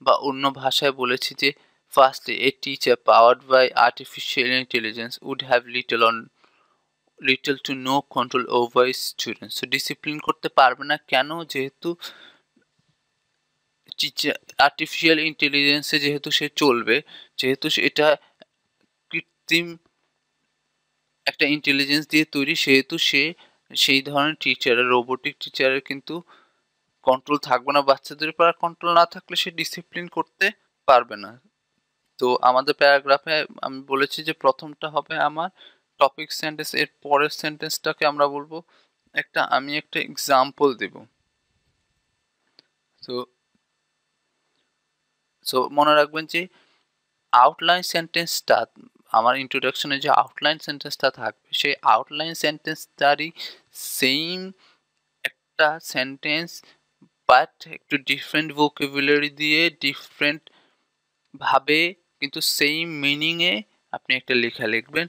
বা অন্য ভাষায় বলেছি যে firstly a teacher powered by artificial intelligence would have little to no control over students. So discipline করতে পারবে না কেন? যেহেতু আর্টিফিশিয়াল ইন্টেলিজেন্সে যেহেতু সে চলবে, যেহেতু এটা কৃত্রিম একটা ইন্টেলিজেন্স দিয়ে তৈরি, সেহেতু সে সেই ধরনের টিচারের রোবোটিক টিচারের কিন্তু কন্ট্রোল থাকবে না। বাচ্চাদের উপর কন্ট্রোল না থাকলে সে ডিসিপ্লিন করতে পারবে না। তো আমাদের প্যারাগ্রাফে আমি বলেছি যে প্রথমটা হবে আমার টপিক সেন্টেন্স, এর পরের সেন্টেন্সটাকে আমরা বলবো আমি একটা এক্সাম্পল দেব। তো মনে রাখবেন যে আউটলাইন সেন্টেন্সটা আমার ইন্ট্রোডাকশনে যে আউটলাইন সেন্টেন্সটা থাকবে সেই আউটলাইন সেন্টেন্সটারই সেম একটা সেন্টেন্স বাট একটু ডিফারেন্ট ভোকাবুলারি দিয়ে ডিফারেন্ট ভাবে কিন্তু সেম মিনিংয়ে আপনি একটা লেখা লিখবেন,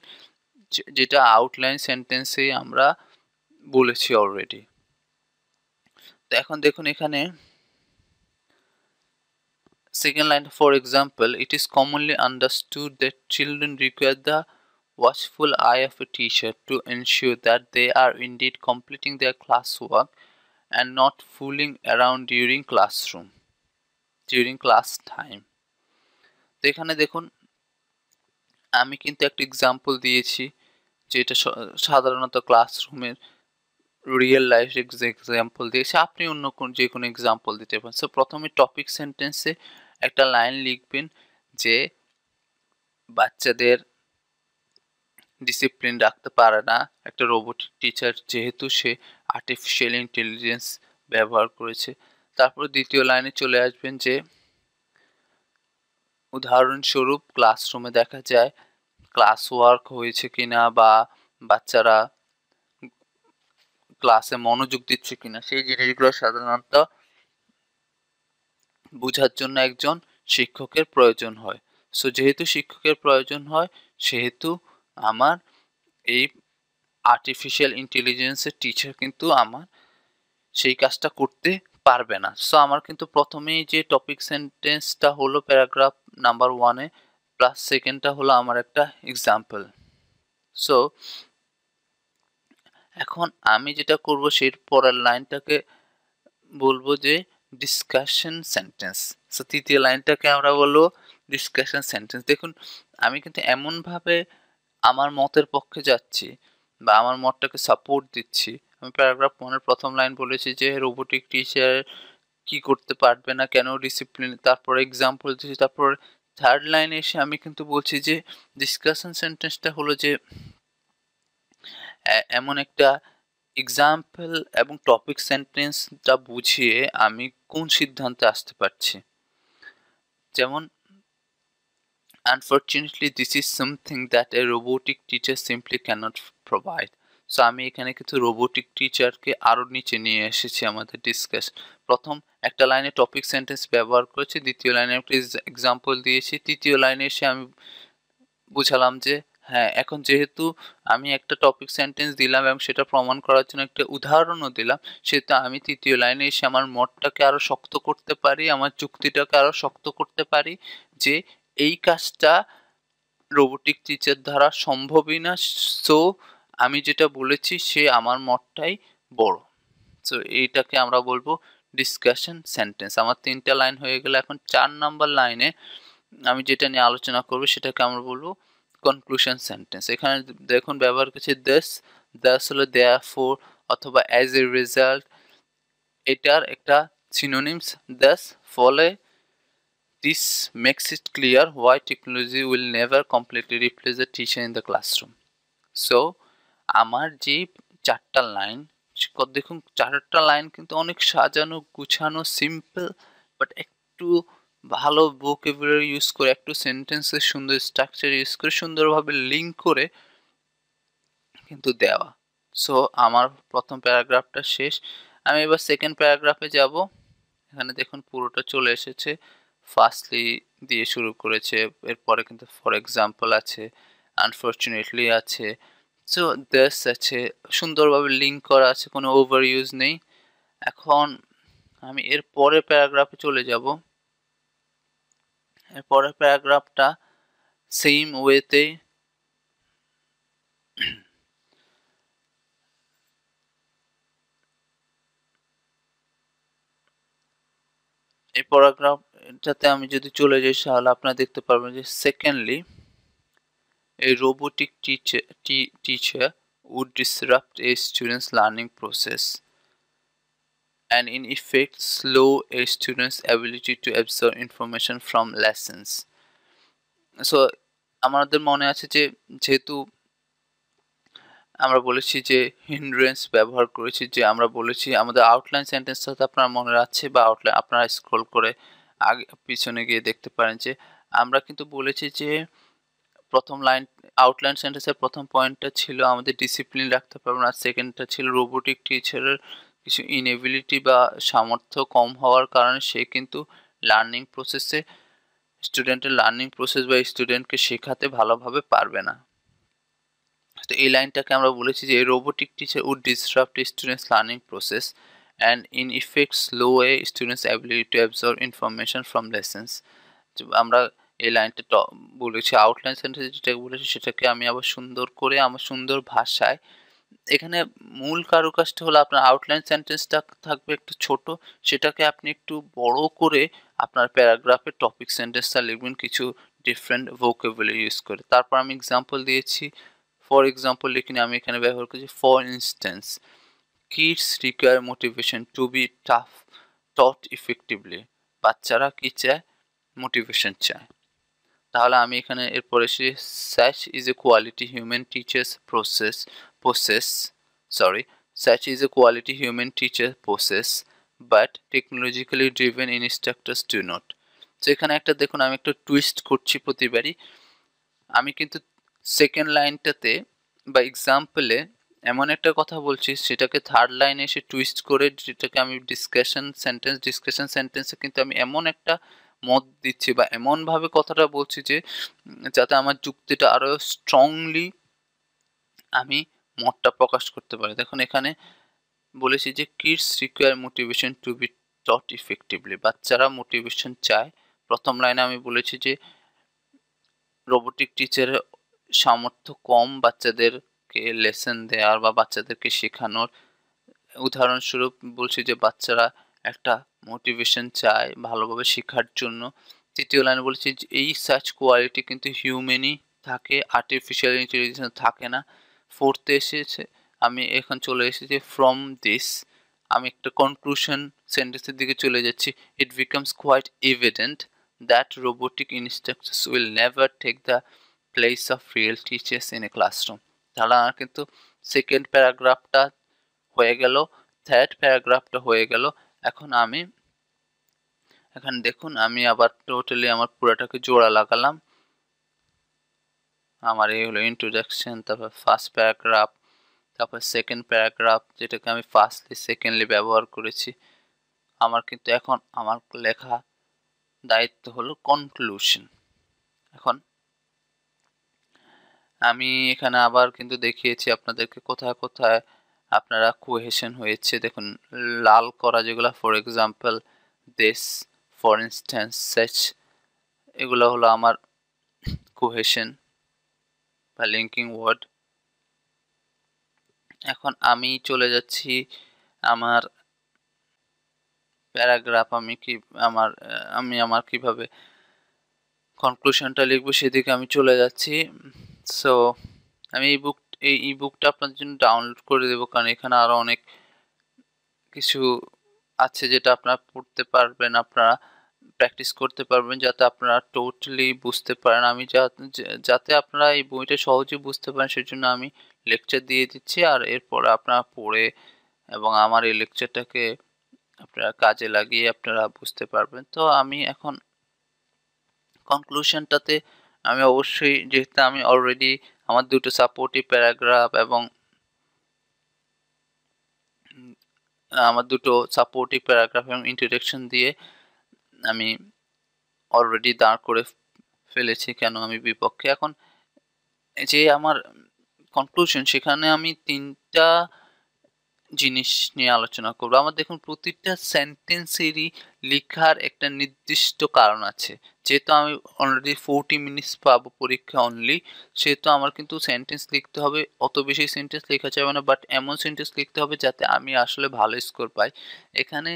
যেটা আউটলাইন সেন্টেন্সে আমরা বলেছি অলরেডি। তো এখন দেখুন এখানে second line, for example, it is commonly understood that children require the watchful eye of a teacher to ensure that they are indeed completing their classwork and not fooling around during class time. তো এখানে দেখুন আমি কিন্তু একটা এক্সাম্পল দিয়েছি যেটা সাধারণত ক্লাসরুমের রিয়েল লাইফ এক্সাম্পল দিয়েছি, আপনি অন্য যে কোনো এক্সাম্পল দিতে পারেন। সো প্রথমে টপিক সেন্টেন্সে একটা লাইন লিখবেন যে বাচ্চাদের ডিসিপ্লিন রাখতে পারে না একটা রোবোটিক টিচার, যেহেতু সে আর্টিফিশিয়াল ইন্টেলিজেন্স ব্যবহার করেছে। তারপর দ্বিতীয় লাইনে চলে আসবেন যে উদাহরণস্বরূপ ক্লাসরুমে দেখা যায় ক্লাস ওয়ার্ক হয়েছে কিনা বা বাচ্চারা ক্লাসে মনোযোগ দিচ্ছে কিনা, সেই জিনিসগুলো সাধারণত বোঝার জন্য একজন শিক্ষকের প্রয়োজন হয়। সো যেহেতু শিক্ষকের প্রয়োজন হয়, সেহেতু আমার এই আর্টিফিশিয়াল ইন্টেলিজেন্সের টিচার কিন্তু আমার সেই কাজটা করতে পারবে না। সো আমার কিন্তু প্রথমেই যে টপিক সেন্টেন্সটা হলো প্যারাগ্রাফ নাম্বার 1-এ, প্লাস সেকেন্ডটা হলো আমার একটা এক্সাম্পল। সো এখন আমি যেটা করব সেই পরের লাইনটাকে বলবো যে ডিসকাশন সেন্টেন্স। সো তৃতীয় লাইনটাকে আমরা বলবো ডিসকাশন সেন্টেন্স। দেখুন আমি কিন্তু এমনভাবে আমার মতের পক্ষে যাচ্ছি বা আমার মতটাকে সাপোর্ট দিচ্ছি। আমি প্যারাগ্রাফ 1-এর প্রথম লাইন বলেছি যে রোবোটিক টিচার কি করতে পারবে না, কেন ডিসিপ্লিন, তারপরে এক্সাম্পল দিচ্ছি। তারপর থার্ড লাইনে এসে আমি কিন্তু বলছি যে ডিসকাশন সেন্টেন্সটা হলো যে এমন একটা এক্সাম্পল এবং টপিক সেন্টেন্সটা বুঝিয়ে আমি কোন সিদ্ধান্তে আসতে পারছি। যেমন unfortunately this is something that a robotic teacher simply can't provide. So আমি এখানে কিন্তু রোবোটিক টিচারকে আরও নিচে নিয়ে এসেছি আমাদের ডিসকাস। প্রথম একটা লাইনে টপিক সেন্টেন্স ব্যবহার করেছি, দ্বিতীয় লাইনে একটা এক্সাম্পল দিয়েছি, তৃতীয় লাইনে এসে আমি বুঝালাম যে হ্যাঁ, এখন যেহেতু আমি একটা টপিক সেন্টেন্স দিলাম এবং সেটা প্রমাণ করার জন্য একটা উদাহরণও দিলাম, সেটা আমি তৃতীয় লাইনে এসে আমার মতটাকে আরও শক্ত করতে পারি, আমার যুক্তিটাকে আরও শক্ত করতে পারি যে এই কাজটা রোবোটিক টিচার দ্বারা সম্ভবই না। সো আমি যেটা বলেছি সে আমার মতটাই বড়। সো এইটাকে আমরা বলবো ডিসকাশন সেন্টেন্স। আমার 3টা লাইন হয়ে গেলে এখন 4 নাম্বার লাইনে আমি যেটা নিয়ে আলোচনা করবো সেটাকে আমরা বলবো কনক্লুশন সেন্টেন্স। এখানে দেখুন ব্যবহার করছি দাস হলো দেয়ারফর অথবা অ্যাজ এ রেজাল্ট, এটার একটা সিনোনিমস দাস ফলে। This makes it clear why technology will never completely replace the teacher in the classroom. So আমার যে 4টা লাইন, দেখুন 4টা লাইন কিন্তু অনেক সাজানো গুছানো সিম্পল, বাট একটু ভালো ভোকাবুলারি ইউজ করে, একটু সেন্টেন্সের সুন্দর স্ট্রাকচার ইউজ করে সুন্দরভাবে লিঙ্ক করে কিন্তু দেওয়া। সো আমার প্রথম প্যারাগ্রাফটা শেষ। আমি এবার সেকেন্ড প্যারাগ্রাফে যাব। এখানে দেখুন পুরোটা চলে এসেছে, ফার্স্টলি দিয়ে শুরু করেছে, এরপরে কিন্তু ফর এক্সাম্পল আছে, আনফরচুনেটলি আছে, সো দিস আছে, সুন্দরভাবে লিঙ্ক করা আছে, কোনো ওভার ইউজ নেই। এখন আমি এর পরের প্যারাগ্রাফে চলে যাব। এর পরের প্যারাগ্রাফটা সেম ওয়েতে এই প্যারাগ্রাফটাতে আমি যদি চলে যাই তাহলে আপনারা দেখতে পারবেন যে secondly a robotic teacher would disrupt a student's learning process and in effect slow a student's ability to absorb information from lessons. So আমাদের মনে আছে যে যেহেতু আমরা বলেছি যে হিন্ড্রেন্স ব্যবহার করেছি, যে আমরা বলেছি আমাদের আউটলাইন সেন্টেন্সটা আপনার মনে আছে বা আউটলাইন আপনারা স্ক্রল করে আগে পিছনে গিয়ে দেখতে পারেন যে আমরা কিন্তু বলেছি যে প্রথম লাইন আউটলাইন সেন্টেন্সের প্রথম পয়েন্টটা ছিল আমাদের ডিসিপ্লিন রাখতে পারবো না, আর সেকেন্ডটা ছিল রোবোটিক টিচারের কিছু ইনএবিলিটি বা সামর্থ্য কম হওয়ার কারণে সে কিন্তু লার্নিং প্রসেসে স্টুডেন্টের লার্নিং প্রসেস বা স্টুডেন্টকে শেখাতে ভালোভাবে পারবে না। তো এই লাইনটাকে আমরা বলেছি যে robotic teacher would disrupt students learning process and in effect slow a students ability to absorb information from lessons. আমরা এই লাইনটা বলেছি আউটলাইন সেন্টেন্স যেটা বলেছি সেটাকে আমি আবার সুন্দর করে আমার সুন্দর ভাষায় এখানে মূল কারুকাজটা হলো আপনার আউটলাইন সেন্টেন্সটা থাকবে একটু ছোট, সেটাকে আপনি একটু বড় করে আপনার প্যারাগ্রাফের টপিক সেন্টেন্সটা লিখবেন কিছু ডিফারেন্ট ভোকাবুলারি ইউজ করে। তারপর আমি এক্সাম্পল দিয়েছি, ফর এক্সাম্পল লিখিনি আমি এখানে ব্যবহার করেছি for instance kids require motivation to be tough taught effectively. বাচ্চারা কি চায়? মোটিভেশন চায়। তাহলে আমি এখানে এরপর এসে such is a quality human teachers such is a quality human teacher possess but technologically driven instructors do not. তো এখানে একটা দেখুন আমি একটা টুইস্ট করছি প্রতিবারই। আমি কিন্তু সেকেন্ড লাইনটাতে বা এক্সাম্পলে এমন একটা কথা বলছি সেটাকে থার্ড লাইনে এসে টুইস্ট করে যেটাকে আমি ডিসকাশন সেন্টেন্সে কিন্তু আমি এমন একটা মত দিচ্ছি বা এমনভাবে কথাটা বলছি যে যাতে আমার যুক্তিটা আরও স্ট্রংলি আমি মতটা প্রকাশ করতে পারি। দেখুন এখানে বলেছি যে kids require motivation to be taught effectively. বাচ্চারা মোটিভেশন চায়। প্রথম লাইনে আমি বলেছি যে রোবোটিক টিচারের সামর্থ্য কম বাচ্চাদেরকে লেসন দেওয়ার বা বাচ্চাদেরকে শেখানোর। উদাহরণস্বরূপ বলছি যে বাচ্চারা একটা মোটিভেশন চায় ভালোভাবে শেখার জন্য। তৃতীয় লাইনে বলেছি যে এই সার্চ কোয়ালিটি কিন্তু হিউম্যানই থাকে, আর্টিফিশিয়াল ইন্টেলিজেন্স থাকে না। ফোর্থে এসেছে আমি এখন চলে এসেছি ফ্রম দিস আমি একটা কনক্লুশন সেন্টেন্সের দিকে চলে যাচ্ছি। It becomes quite evident that robotic instructors will never take the place of real teachers in a classroom. তাহলে আমার কিন্তু সেকেন্ড প্যারাগ্রাফটা হয়ে গেল, থার্ড প্যারাগ্রাফটা হয়ে গেল। এখন দেখুন আমি আবার টোটালি আমার পুরোটাকে জোড়া লাগালাম। আমার এই হলো ইন্ট্রোডাকশন, তারপর ফার্স্ট প্যারাগ্রাফ, তারপর সেকেন্ড প্যারাগ্রাফ যেটাকে আমি ফার্স্টলি সেকেন্ডলি ব্যবহার করেছি। আমার কিন্তু এখন আমার লেখা দায়িত্ব হলো কনক্লুশন। এখন আমি এখানে আবার কিন্তু দেখিয়েছি আপনাদেরকে কোথায় কোথায় আপনারা কোহেশন হয়েছে। দেখুন লাল করা যেগুলো for example this, for instance, such, এগুলো হলো আমার কোহেশন বা লিঙ্কিং ওয়ার্ড। এখন আমি চলে যাচ্ছি আমার প্যারাগ্রাফ আমি আমার কিভাবে কনক্লুশনটা লিখবো সেদিকে আমি চলে যাচ্ছি। সো আমি এই বুকটা আপনাদের জন্য ডাউনলোড করে দেবো, কারণ এখানে আরও অনেক কিছু আছে যেটা আপনারা পড়তে পারবেন, আপনারা প্র্যাকটিস করতে পারবেন যাতে আপনারা টোটালি বুঝতে পারেন। আমি যাতে আপনারা এই বইটা সহজে বুঝতে পারেন সেজন্য আমি লেকচার দিয়ে দিচ্ছি, আর এরপরে আপনারা পড়ে এবং আমার এই লেকচারটাকে আপনারা কাজে লাগিয়ে আপনারা বুঝতে পারবেন। তো আমি এখন কনক্লুশনটাতে আমি অবশ্যই যেহেতু আমি অলরেডি আমার দুটো সাপোর্টিভ প্যারাগ্রাফ এবং ইন্ট্রোডাকশন দিয়ে আমি অলরেডি দাঁড় করে ফেলেছি কেন আমি বিপক্ষে। এখন যে আমার কনক্লুশন সেখানে আমি তিনটা জিনিস নিয়ে আলোচনা করবো। আমার দেখুন প্রতিটা সেন্টেন্সেরই লেখার একটা নির্দিষ্ট কারণ আছে। যেহেতু আমি অলরেডি 40 মিনিটস পাবো পরীক্ষা অনলি, সেহেতু আমার কিন্তু সেন্টেন্স লিখতে হবে, অত বেশি সেন্টেন্স লেখা যাবে না, বাট এমন সেন্টেন্স লিখতে হবে যাতে আমি আসলে ভালো স্কোর পাই। এখানে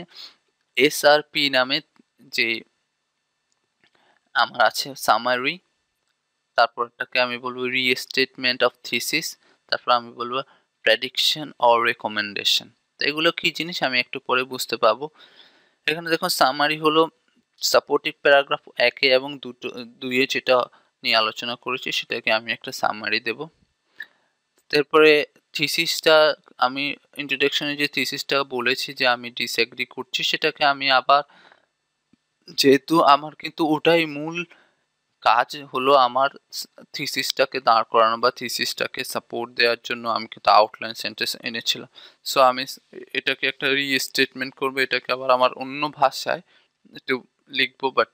এসআরপি নামে যে আমার আছে সামারি, তারপরটাকে আমি বলবো রিস্টেটমেন্ট অফ থিসিস, তারপর আমি বলবো প্রেডিকশন অর রেকমেন্ডেশন। তো এগুলো কি জিনিস আমি একটু পরে বুঝতে পারবো। এখানে দেখুন সামারি হলো সাপোর্টিভ প্যারাগ্রাফ 1 এবং 2 যেটা নিয়ে আলোচনা করেছি সেটাকে আমি একটা সামারি দেব। তারপরে থিসিসটা আমি ইন্ট্রোডাকশনে যে থিসিসটা বলেছি যে আমি ডিসএগ্রি করছি, সেটাকে আমি আবার যেহেতু আমার কিন্তু ওটাই মূল কাজ হলো আমার থিসিসটাকে দাঁড় করানো বা থিসিসটাকে সাপোর্ট দেওয়ার জন্য আমি কিন্তু আউটলাইন সেন্টেন্স এনেছিলাম। সো আমি এটাকে একটা রিস্টেটমেন্ট করবো, এটাকে আবার আমার অন্য ভাষায় একটু লিখবো, বাট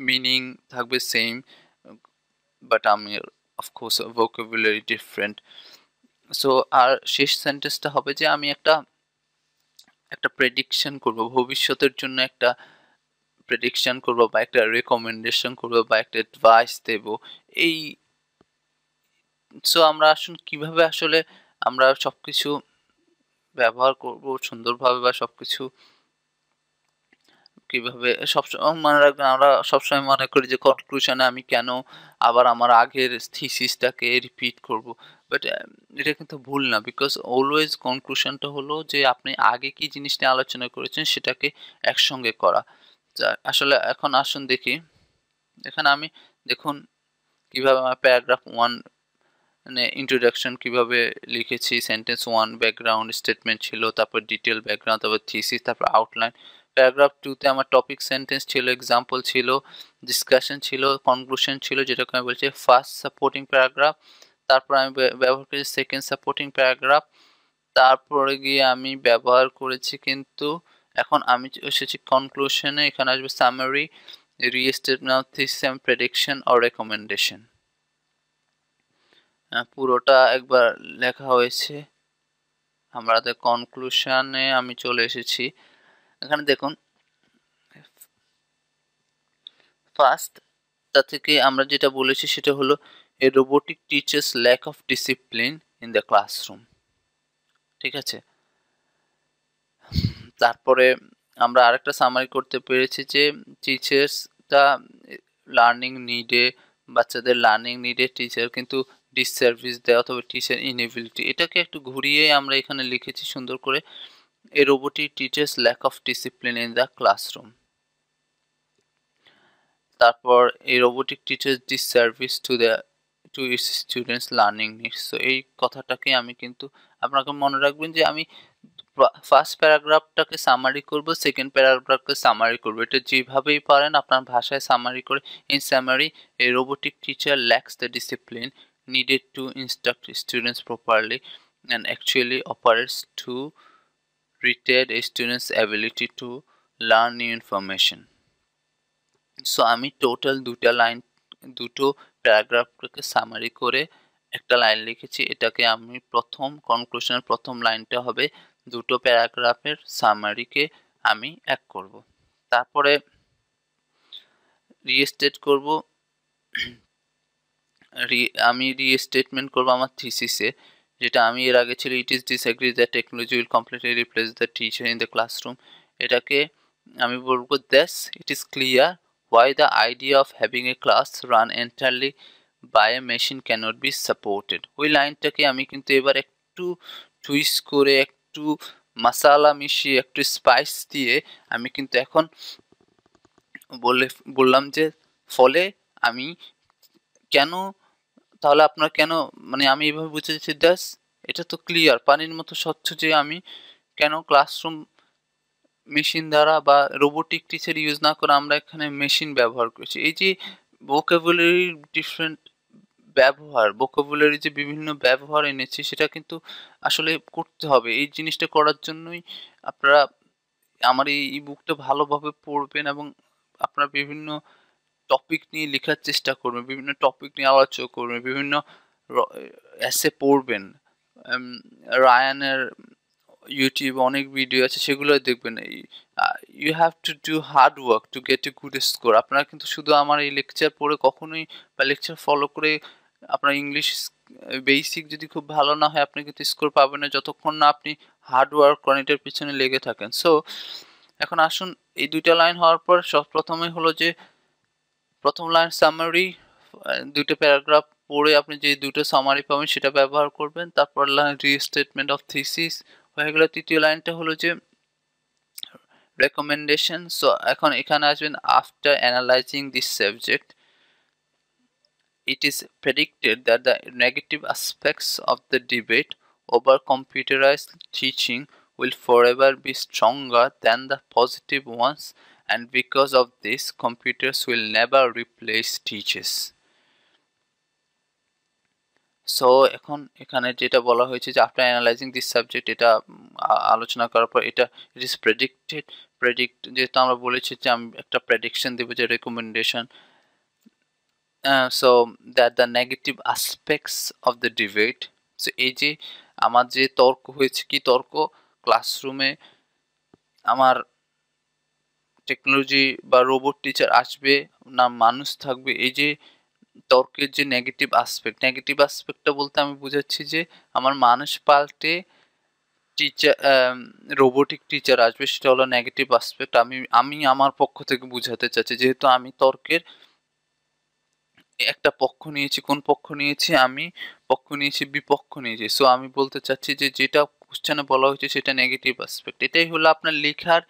মিনিং থাকবে সেম, বাট আমি অফকোর্স ভোকাবুলারি ডিফারেন্ট। সো আর শেষ সেন্টেন্সটা হবে যে আমি একটা প্রেডিকশন করব, ভবিষ্যতের জন্য একটা প্রেডিকশন করব বা একটা রেকমেন্ডেশন করব বা একটা অ্যাডভাইস দেব। এই আমরা আসুন কিভাবে আসলে আমরা সবকিছু ব্যবহার করব সুন্দরভাবে বা সবকিছু কিভাবে মনে রাখবেন, আমরা সবসময় মনে করি যে কনক্লুশনে আমি কেন আবার আমার আগের থিসিসটাকে রিপিট করব। বাট এটা কিন্তু ভুল না। বিকজ অলওয়েজ কনক্লুশনটা হলো যে আপনি আগে কি জিনিস নিয়ে আলোচনা করেছেন সেটাকে একসঙ্গে করা। আসলে এখন আসুন দেখি। এখানে আমি দেখুন কিভাবে আমার প্যারাগ্রাফ 1 মানে ইন্ট্রোডাকশন কিভাবে লিখেছি, সেন্টেন্স 1 ব্যাকগ্রাউন্ড স্টেটমেন্ট ছিল, তারপর ডিটেইল ব্যাকগ্রাউন্ড, তারপর থিসিস, তারপর আউটলাইন। প্যারাগ্রাফ 2 তে আমার টপিক সেন্টেন্স ছিল, এক্সাম্পল ছিল, ডিসকাশন ছিল, কনক্লুশন ছিল, যেটাকে আমি বলছি ফার্স্ট সাপোর্টিং প্যারাগ্রাফ। তারপর আমি ব্যবহার করেছি সেকেন্ড সাপোর্টিং প্যারাগ্রাফ। তারপরে গিয়ে আমি ব্যবহার করেছি কিন্তু এখন আমি এসেছি কনক্লুশনে। এখানে আসবে summary, restatement of thesis and prediction or recommendation. পুরোটা একবার লেখা হয়েছে। আমাদের কনক্লুশনে আমি চলে এসেছি। এখানে দেখুন ফার্স্টটা থেকে আমরা যেটা বলেছি সেটা হলো a robotic teachers lack of discipline in the classroom. ঠিক আছে, তারপরে আমরা আরেকটা সামারি করতে পেরেছি যে টিচার্সটা লার্নিং নিডে, বাচ্চাদের লার্নিং নিডে টিচার কিন্তু ডিসসার্ভিস দেয় অথবা টিচার ইনএবিলিটি। এটাকে একটু ঘুরিয়ে আমরা এখানে লিখেছি সুন্দর করে, a robotic teachers lack of discipline in the classroom. তারপর এই robotic teachers disservice to its students learning needs. So এই কথাটাকে আমি কিন্তু আপনাকে মনে রাখবেন যে আমি ফার্স্ট প্যারাগ্রাফটাকে সামারি করব, সেকেন্ড প্যারাগ্রাফকে সামারি করব। এটা যেভাবেই পারেন আপনার ভাষায় সামারি করে। In summary, a robotic teacher lacks the discipline needed to instruct students properly and actually operates to retard a student's ability to learn new information. So আমি টোটাল দুটো প্যারাগ্রাফটাকে সামারি করে একটা লাইন লিখেছি। এটাকে আমি কনক্লুশনের প্রথম লাইনটা হবে দুটো প্যারাগ্রাফের সামারিকে আমি এক করব। তারপরে রিস্টেট করব, আমি রিস্টেটমেন্ট করব আমার থিসিসে, যেটা আমি এর আগে ছিল it is disagree that technology will completely replace the teacher in the classroom. এটাকে আমি বলবো that's it is clear why the idea of having a class run entirely by a machine cannot be supported। ওই লাইনটাকে আমি কিন্তু এবার একটু টুইস্ট করে, একটু মশালা মিশিয়ে, একটু স্পাইস দিয়ে আমি কিন্তু এখন বললাম যে ফলে আমি কেন, তাহলে আপনার কেন, মানে আমি এভাবে বুঝেছি দ্যাস এটা তো ক্লিয়ার পানির মতো স্বচ্ছ যে আমি কেন ক্লাসরুম মেশিন দ্বারা বা রোবোটিক টিচার ইউজ না করে আমরা এখানে মেশিন ব্যবহার করছি। এই যে ভোকাবুলারির ডিফারেন্ট ব্যবহার, ভোকাবুলারি যে বিভিন্ন ব্যবহার এনেছি সেটা কিন্তু আসলে করতে হবে। এই জিনিসটা করার জন্যই আপনারা আমার এই বুকটা ভালোভাবে পড়বেন এবং আপনারা বিভিন্ন টপিক নিয়ে লেখার চেষ্টা করবেন, বিভিন্ন টপিক নিয়ে আলোচনা করবেন, বিভিন্ন এসে পড়বেন। রায়ানের ইউটিউবে অনেক ভিডিও আছে, সেগুলো দেখবেন। You have to do hard work to get a good score. আপনারা কিন্তু শুধু আমার এই লেকচার পড়ে কখনোই বা লেকচার ফলো করে আপনার ইংলিশ বেসিক যদি খুব ভালো না হয় আপনি কিন্তু স্কোর পাবেন না যতক্ষণ না আপনি হার্ড ওয়ার্ক করেন, এটার পিছনে লেগে থাকেন। সো এখন আসুন এই দুইটা লাইন হওয়ার পর প্রথমে হলো যে প্রথম লাইন সামারি, দুটো প্যারাগ্রাফ পড়ে আপনি যে দুটো সামারি পাবেন সেটা ব্যবহার করবেন। তারপর লাইন রিস্টেটমেন্ট অফ থিসিস হয়ে গেল। তৃতীয় লাইনটা হলো যে রেকমেন্ডেশন। সো এখন এখানে আসবেন after analysing this subject it is predicted that the negative aspects of the debate over computerized teaching will forever be stronger than the positive ones, and because of this computers will never replace teachers. So এখন এখানে যেটা বলা হয়েছে যে আফটার অ্যানালাইজিং দিস সাবজেক্ট, এটা আলোচনা করার পর এটা ইট ইজ প্রেডিক্ট, যেহেতু আমরা বলেছি যে আমি একটা প্রেডিকশন দেবো যে recommendation. So that the negative aspects of the debate. So এই যে আমার যে তর্ক হয়েছে, কি তর্ক, ক্লাসরুমে আমার টেকনোলজি বা রোবট টিচার আসবে না মানুষ থাকবে, এই যে তর্কের যে নেগেটিভ অ্যাসপেক্টটা বলতে আমি বুঝাচ্ছি যে আমার মানুষ পাল্টে টিচার রোবোটিক টিচার আসবে, সেটা হলো নেগেটিভ অ্যাসপেক্ট। আমি আমার পক্ষ থেকে বুঝাতে চাচ্ছি, যেহেতু আমি তর্কের একটা পক্ষ নিয়েছি। কোন পক্ষ নিয়েছি? আমি পক্ষ নিয়েছি, বিপক্ষ নিয়েছি। সো আমি বলতে চাচ্ছি যে যেটা কোশ্চেনে বলা হয়েছে সেটা নেগেটিভ অ্যাসপেক্ট। এটাই হলো আপনার লেখার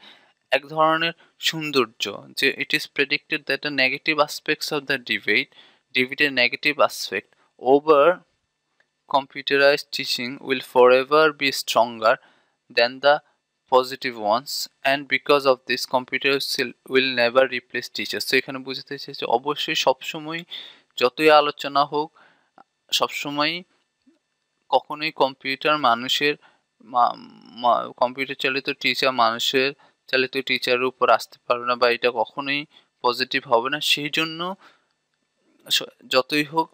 এক ধরনের সৌন্দর্য, যে it is predicted that the negative aspects of the ডিবেটের negative aspect over computerized teaching will forever be stronger than the positive ones, and because of this computers will never replace teachers. তো এখানে বুঝতে চাইছে অবশ্যই সবসময় যতই আলোচনা হোক, সবসময় কখনোই কম্পিউটার মানুষের কম্পিউটার চালিত টিচার মানুষের চালিত টিচারের উপর আসতে পারবে না, বা এটা কখনোই পজিটিভ হবে না। সেই জন্য যতই হোক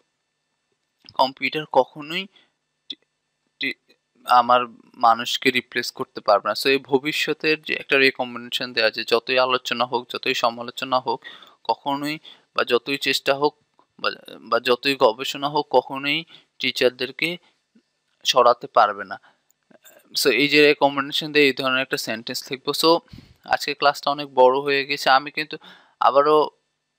কম্পিউটার কখনোই আমার মানুষকে রিপ্লেস করতে পারবে না। সো এই ভবিষ্যতের যে একটা রেকমেন্ডেশন দেওয়া, যে যতই আলোচনা হোক, যতই সমালোচনা হোক, কখনোই বা যতই চেষ্টা হোক বা যতই গবেষণা হোক, কখনোই টিচারদেরকে সরাতে পারবে না। সো এই যে রেকমেন্ডেশন দিয়ে এই ধরনের একটা সেন্টেন্স লিখবো। সো আজকের ক্লাসটা অনেক বড় হয়ে গেছে। আমি কিন্তু আবারও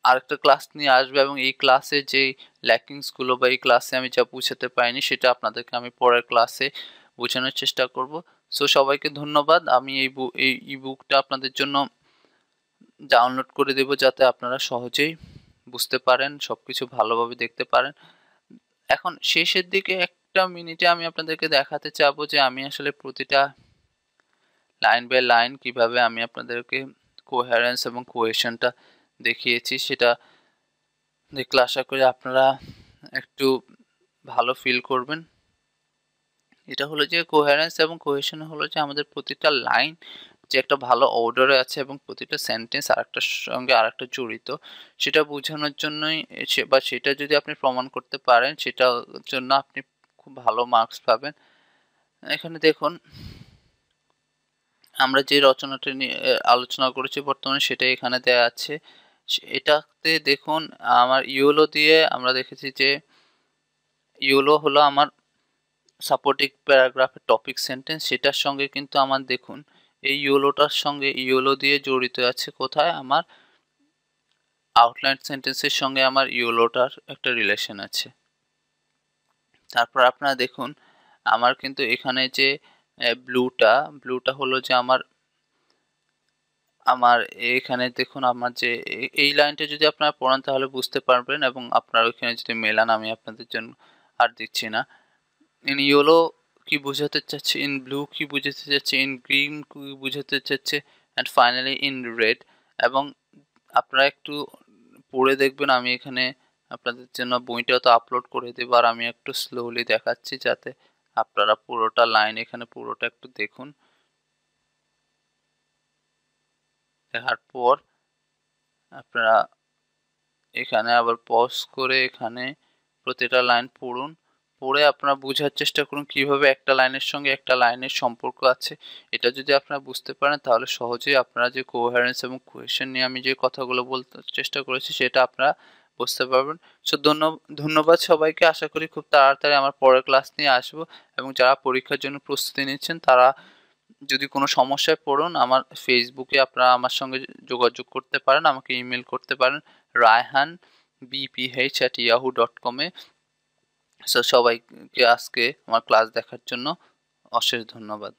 আরেকটা ক্লাস নিয়ে আসবো, এবং এই ক্লাসে যে ল্যাকিংসগুলো বা এই ক্লাসে আমি যা বুঝাতে পারিনি সেটা আপনাদেরকে আমি পরের ক্লাসে বোঝানোর চেষ্টা করব। সো সবাইকে ধন্যবাদ। আমি এই ইবুকটা আপনাদের জন্য ডাউনলোড করে দেব, যাতে আপনারা সহজেই বুঝতে পারেন, সবকিছু ভালোভাবে দেখতে পারেন। এখন শেষের দিকে একটা মিনিটে আমি আপনাদেরকে দেখাতে চাবো যে আমি আসলে প্রতিটা লাইন বাই লাইন কিভাবে আমি আপনাদেরকে কোহেরেন্স এবং কোহেশনটা দেখিয়েছি, সেটা দেখলে আশা করি আপনারা একটু ভালো ফিল করবেন। এটা হলো যে কোহেরেন্স এবং কোহেশন হলো যে আমাদের প্রতিটা লাইন যে একটা ভালো অর্ডারে আছে এবং প্রতিটা সেন্টেন্স আরেকটার সঙ্গে আরেকটা জড়িত, সেটা বোঝানোর জন্যই বা সেটা যদি আপনি প্রমাণ করতে পারেন, সেটার জন্য আপনি খুব ভালো মার্কস পাবেন। এখানে দেখুন, আমরা যে রচনাটা নিয়ে আলোচনা করেছি বর্তমানে সেটা এখানে দেওয়া আছে। এটাতে দেখুন, আমার ইয়োলো দিয়ে আমরা দেখেছি যে ইয়োলো হলো আমার সাপোর্টিং প্যারাগ্রাফের টপিক সেন্টেন্স, সেটার সঙ্গে কিন্তু আমার দেখুন এই ইয়োলোটার সঙ্গে ইয়োলো দিয়ে জড়িত আছে কোথায়, আমার আউটলাইন সেন্টেন্সের সঙ্গে আমার ইয়োলোটার একটা রিলেশন আছে। তারপর আপনারা দেখুন আমার কিন্তু এখানে যে ব্লুটা হলো যে আমার এখানে দেখুন আমার যে এই লাইনটা যদি আপনারা পড়ান তাহলে বুঝতে পারবেন, এবং আপনারা ওইখানে যদি মেলান, আমি আপনাদের জন্য আর দিচ্ছি না। ইন ইয়েলো কি বোঝাতে চাচ্ছে, ইন ব্লু কি বোঝাতে চাচ্ছে, ইন গ্রিন কি বোঝাতে চাচ্ছে, অ্যান্ড ফাইনালি ইন রেড। এবং আপনারা একটু পড়ে দেখবেন, আমি এখানে আপনাদের জন্য বইটা তো আপলোড করে দেবো, আর আমি একটু স্লোলি দেখাচ্ছি যাতে আপনারা পুরোটা লাইন এখানে পুরোটা একটু দেখুন। দেখার পর আপনারা এখানে আবার পজ করে এখানে প্রতিটা লাইন পড়ুন, পড়ে আপনারা বোঝার চেষ্টা করুন কিভাবে একটা লাইনের সঙ্গে একটা লাইনের সম্পর্ক আছে। এটা যদি আপনারা বুঝতে পারেন তাহলে সহজেই আপনারা যে কোহেরেন্স এবং কোহেশন নিয়ে আমি যে কথাগুলো বলতে চেষ্টা করেছি সেটা আপনারা বুঝতে পারবেন। সো ধন্যবাদ সবাইকে। আশা করি খুব তাড়াতাড়ি আমার পরের ক্লাস নিয়ে আসবো, এবং যারা পরীক্ষার জন্য প্রস্তুতি নিচ্ছেন তারা যদি কোনো সমস্যায় পড়ুন, আমার ফেসবুকে আপনারা আমার সঙ্গে যোগাযোগ করতে পারেন, আমাকে ইমেল করতে পারেন rayhanbph@yahoo.com এ। সো সবাইকে আজকে আমার ক্লাস দেখার জন্য অশেষ ধন্যবাদ।